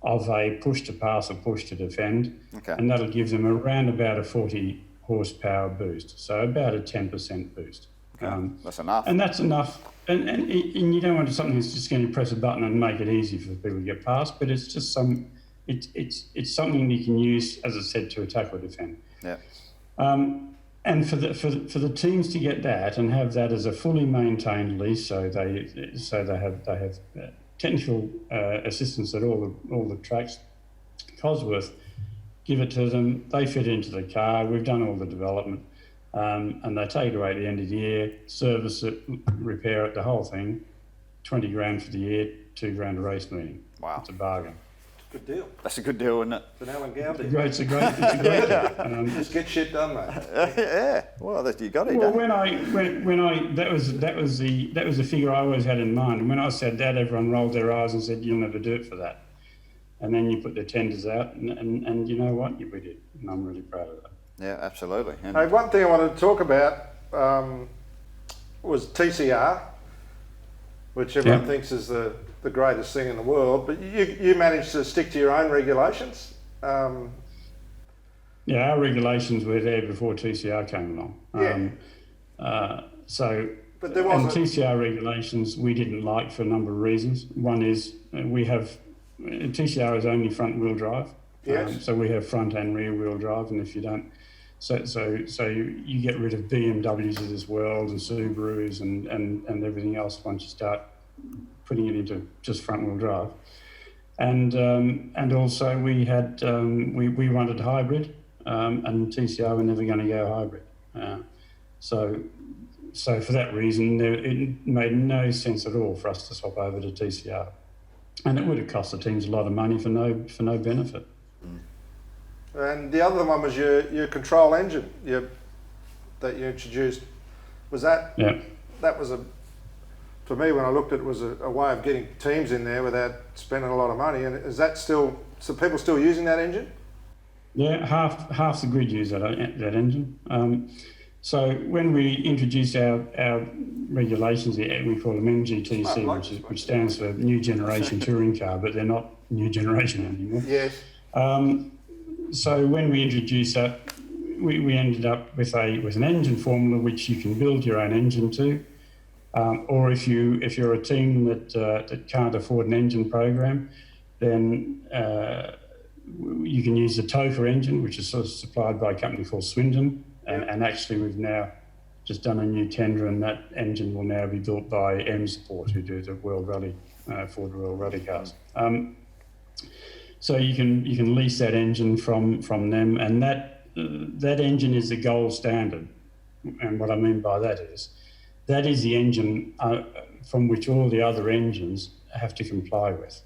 of a push to pass or push to defend, and that'll give them around about a 40 horsepower boost, so about a 10% boost. Okay. That's enough. And that's enough. And you don't want something that's just going to press a button and make it easy for people to get past, but it's just it's something you can use, as I said, to attack or defend. Yeah. And for the teams to get that and have that as a fully maintained lease, so they have technical assistance at all the tracks. Cosworth give it to them. They fit into the car. We've done all the development, and they take it away at the end of the year, service it, repair it, the whole thing. $20,000 for the year, $2,000 a race meeting. Wow, it's a bargain. Good deal. That's a good deal, isn't it? It's an Alan Gow deal. It's a great deal. Just get shit done, mate. Yeah. Well, you got it. Well, when I that was the figure I always had in mind. And when I said that, everyone rolled their eyes and said, "You'll never do it for that." And then you put the tenders out, and you know what? We did, and I'm really proud of that. Yeah, absolutely. And hey, one thing I wanted to talk about was TCR, which everyone thinks is the greatest thing in the world, but you managed to stick to your own regulations. Yeah, our regulations were there before TCR came along. But there wasn't. And TCR regulations we didn't like for a number of reasons. One is TCR is only front wheel drive. Yes. So we have front and rear wheel drive, and if you don't, so you get rid of BMWs of this world and Subarus and everything else once you start putting it into just front wheel drive, and also we had we wanted hybrid, and TCR were never going to go hybrid, so for that reason it made no sense at all for us to swap over to TCR, and it would have cost the teams a lot of money for no benefit. And the other one was your control engine that you introduced. Was that? Yeah. That was for me when I looked at it, was a way of getting teams in there without spending a lot of money. And is that still? So people still using that engine? Yeah, half the grid use that engine. So when we introduced our regulations, we call them NGTC, which stands for New Generation Touring Car, but they're not new generation anymore. Yes. So when we introduced that, we ended up with an engine formula which you can build your own engine to, or if you're a team that can't afford an engine program, then you can use the TOFA engine, which is sort of supplied by a company called Swindon, and actually we've now just done a new tender, and that engine will now be built by M Sport, who do the World Rally, Ford World Rally cars. So you can lease that engine from them, and that engine is the gold standard. And what I mean by that is the engine from which all the other engines have to comply with.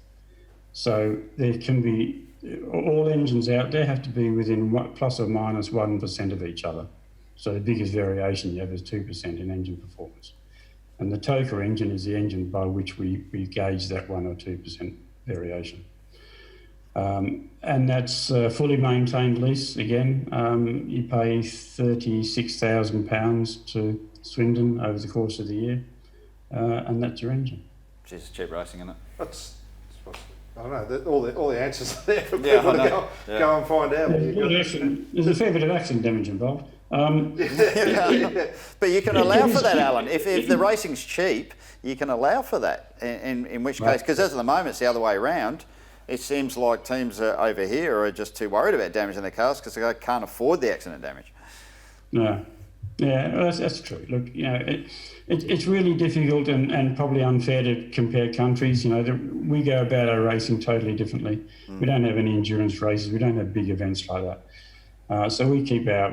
So there can be, all engines out there have to be within plus or minus 1% of each other. So the biggest variation you have is 2% in engine performance. And the TOFA engine is the engine by which we gauge that 1 or 2% variation. And that's fully maintained lease again. You pay £36,000 to Swindon over the course of the year, and that's your engine. Jeez, cheap racing, isn't it? I don't know, all the answers are there for people to go and find out. There's a fair bit of accident damage involved. But you can allow for that, Alan. If the racing's cheap, you can allow for that. In which case, because as at the moment it's the other way around, it seems like teams over here are just too worried about damaging their cars because they can't afford the accident damage. No. Yeah, well, that's true. Look, it's really difficult and probably unfair to compare countries. We go about our racing totally differently. We don't have any endurance races. We don't have big events like that. So we keep our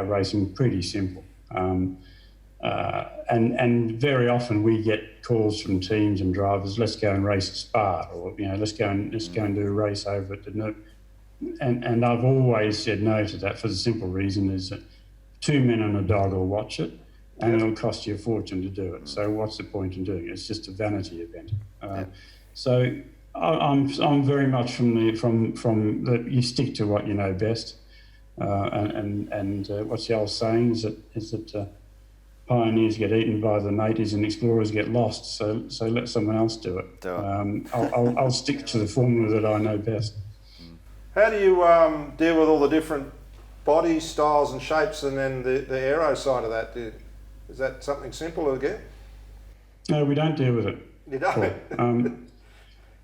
racing pretty simple. And very often we get calls from teams and drivers. Let's go and race at Spa, or let's go and do a race over at the. And I've always said no to that for the simple reason is that 2 men and a dog will watch it, and it'll cost you a fortune to do it. So what's the point in doing it? It's just a vanity event. So I'm very much from that you stick to what you know best. And what's the old saying is that pioneers get eaten by the natives and explorers get lost. So let someone else do it. I'll stick to the formula that I know best. How do you deal with all the different body styles and shapes, and then the aero side of that? Is that something simple again? No, we don't deal with it. You don't?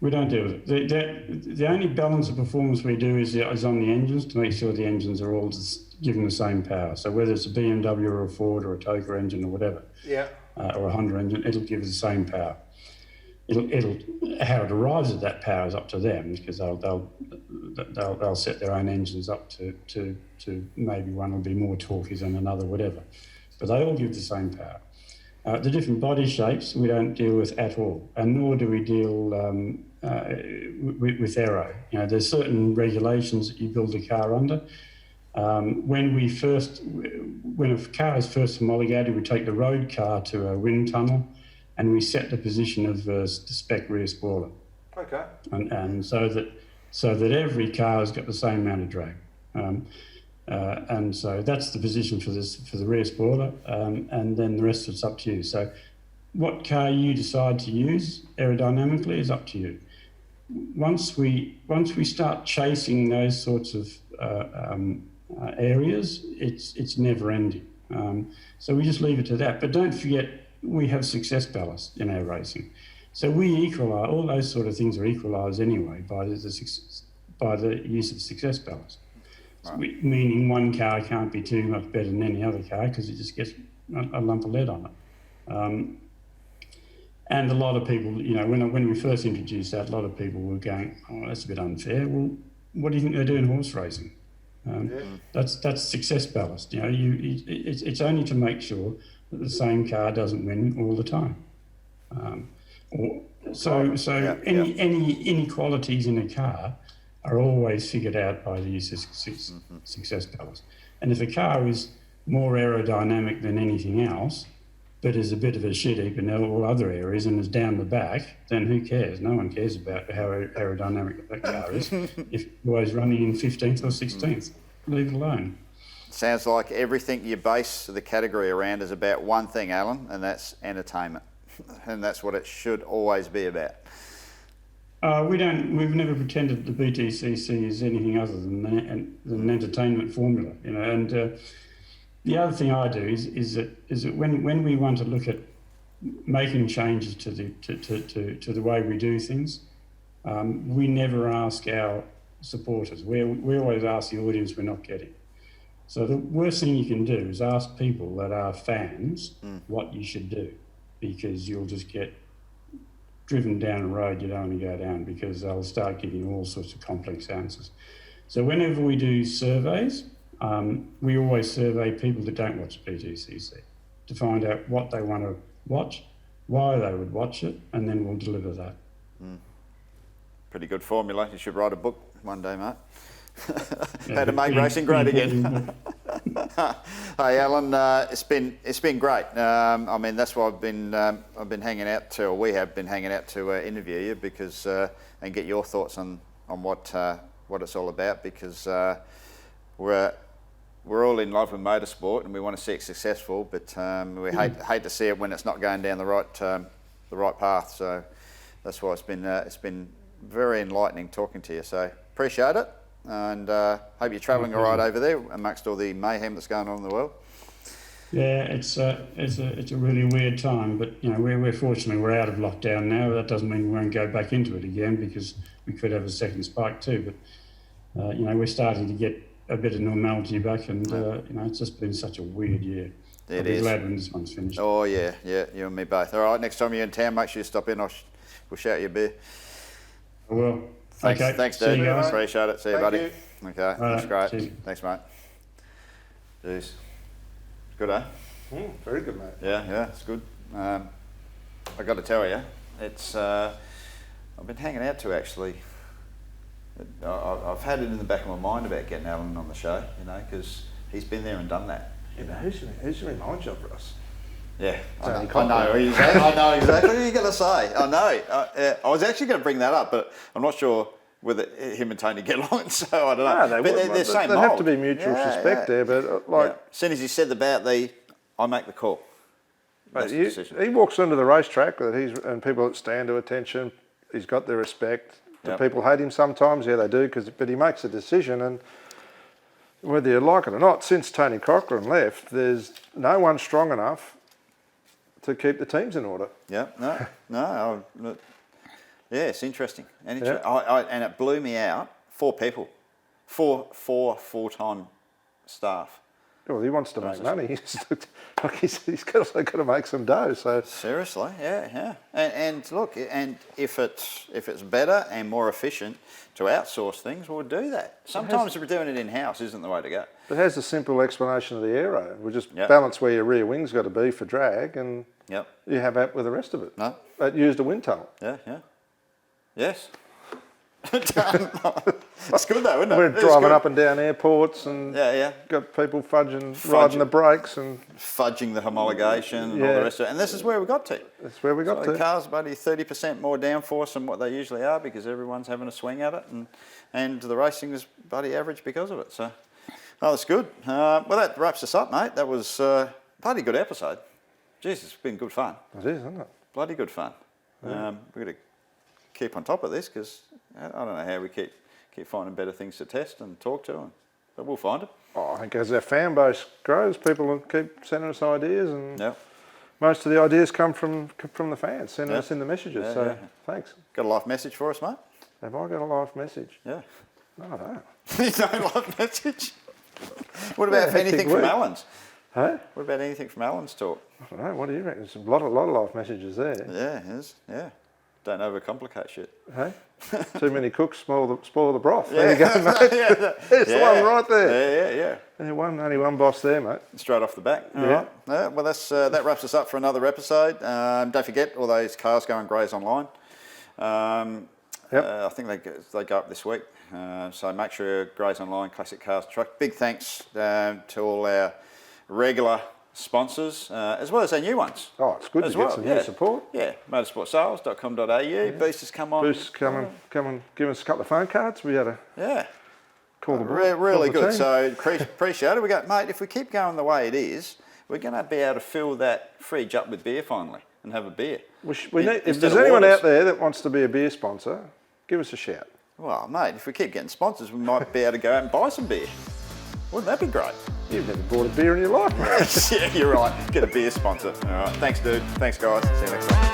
We don't deal with it. The only balance of performance we do is on the engines, to make sure the engines are all given the same power. So whether it's a BMW or a Ford or a TOFA engine or whatever, or a Honda engine, it'll give us the same power. How it arrives at that power is up to them, because they'll set their own engines up to maybe one will be more torquey than another, whatever. But they all give the same power. The different body shapes we don't deal with at all, and nor do we deal with aero. There's certain regulations that you build a car under. When a car is first homologated, we take the road car to a wind tunnel, and we set the position of the spec rear spoiler. Okay. And so that every car has got the same amount of drag. And so that's the position for the rear spoiler, and then the rest of it's up to you. So what car you decide to use aerodynamically is up to you. Once we start chasing those sorts of areas, it's never ending. So we just leave it to that. But don't forget, we have success ballast in our racing. So we equalise, all those sort of things are equalised anyway by the use of success ballast. Right. Meaning one car can't be too much better than any other car because it just gets a lump of lead on it. And a lot of people, when we first introduced that, a lot of people were going, "Oh, that's a bit unfair." Well, what do you think they do in horse racing? That's success ballast. It's only to make sure that the same car doesn't win all the time. Any inequalities in a car are always figured out by the success cars. And if a car is more aerodynamic than anything else, but is a bit of a shit heap in all other areas and is down the back, then who cares? No one cares about how aerodynamic that car is if you're always running in 15th or 16th. Leave it alone. Sounds like everything you base the category around is about one thing, Alan, and that's entertainment. And that's what it should always be about. We've never pretended the BTCC is anything other than an entertainment formula, you know. And the other thing I do is that when we want to look at making changes to the way we do things, we never ask our supporters. We always ask the audience we're not getting. So the worst thing you can do is ask people that are fans what you should do, because you'll just get driven down a road you don't want to go down, because they'll start giving you all sorts of complex answers. So whenever we do surveys, we always survey people that don't watch BTCC to find out what they want to watch, why they would watch it, and then we'll deliver that. Pretty good formula. You should write a book one day, mate. How to make racing great again. Hey, Alan, it's been great. I mean, that's why I've been hanging out to, or we have been hanging out to interview you, because and get your thoughts on what it's all about, because we're all in love with motorsport and we want to see it successful, but we hate to see it when it's not going down the right path. So that's why it's been very enlightening talking to you. So appreciate it. And hope you're travelling all right over there amongst all the mayhem that's going on in the world. Yeah, it's a really weird time, but you know, we're fortunately we're out of lockdown now. That doesn't mean we won't go back into it again, because we could have a second spike too. But you know, we're starting to get a bit of normality back, and you know, it's just been such a weird year. I'll be glad when this one's finished. Oh yeah, you and me both. All right, next time you're in town, make sure you stop in. We'll shout you a beer. I will. Thanks, dude. Appreciate it. See you, buddy. you. Okay, that's great. Cheers. Thanks, mate. Jeez. Good, eh? Very good, mate. Yeah, it's good. I got to tell you, it's I've been hanging out to actually. I've had it in the back of my mind about getting Alan on the show, you know, because he's been there and done that. You know, who's your mind job, Russ? Yeah, I know exactly what you're going to say. I know. I was actually going to bring that up, but I'm not sure whether him and Tony get along, so I don't know. No, they're same There mould. have to be mutual respect there, but like... As soon as he said about I make the call. That's the decision. He walks onto the racetrack and people stand to attention. He's got their respect. Do people hate him sometimes? Yeah, they do, but he makes a decision, and whether you like it or not, since Tony Cochran left, there's no one strong enough to keep the teams in order. Yeah, no. Yeah, it's interesting. And it blew me out. 4 people. 4 full-time staff. Well, he wants to make money. He's also got to make some dough. So seriously, yeah. And look, and if it's better and more efficient to outsource things, we'll do that. Sometimes we're doing it in-house isn't the way to go. But here's the simple explanation of the aero. We just balance where your rear wing's got to be for drag, and you have that with the rest of it. No. That used a wind tunnel. Yeah. Yes. It's good though, isn't it? We're driving up and down airports and got people riding the brakes and fudging the homologation and all the rest of it. And this is where we got to. That's where we got to. The cars, buddy, 30% more downforce than what they usually are, because everyone's having a swing at it, and the racing is bloody average because of it. So, that's good. Well, that wraps us up, mate. That was bloody good episode. Jesus, it's been good fun. It is, isn't it? Bloody good fun. Yeah. We've got to keep on top of this, because I don't know how we keep finding better things to test and talk to, but we'll find it. Oh, I think as our fan base grows, people will keep sending us ideas, and most of the ideas come from the fans sending us in the messages. Thanks. Got a live message for us, mate? Have I got a live message? Yeah. No, I don't. You don't live message? What about anything from Alan's? Hey? What about anything from Alan's talk? I don't know. What do you reckon? There's a lot of live messages there. Yeah, it is. Yeah. Don't overcomplicate shit. Hey? Too many cooks spoil the broth. There you go, mate. There's the one right there. Yeah. Only one boss there, mate. Straight off the back. All right. Well, that wraps us up for another episode. Don't forget, all those cars go and graze online. Yep. I think they go up this week. So make sure you graze online, Classic Cars Truck. Big thanks to all our regular sponsors, as well as our new ones. Oh, it's good to get some new support. Yeah, motorsportsales.com.au. Boosters, come on. Boosters, come and give us a couple of phone cards. We had a call the really call the good. team. So appreciate it. We go, mate. If we keep going the way it is, we're going to be able to fill that fridge up with beer finally and have a beer. If there's anyone out there that wants to be a beer sponsor, give us a shout. Well, mate, if we keep getting sponsors, we might be able to go out and buy some beer. Wouldn't that be great? You've never bought a beer in your life, mate. Yeah, you're right. Get a beer sponsor. All right. Thanks, dude. Thanks, guys. See you next time.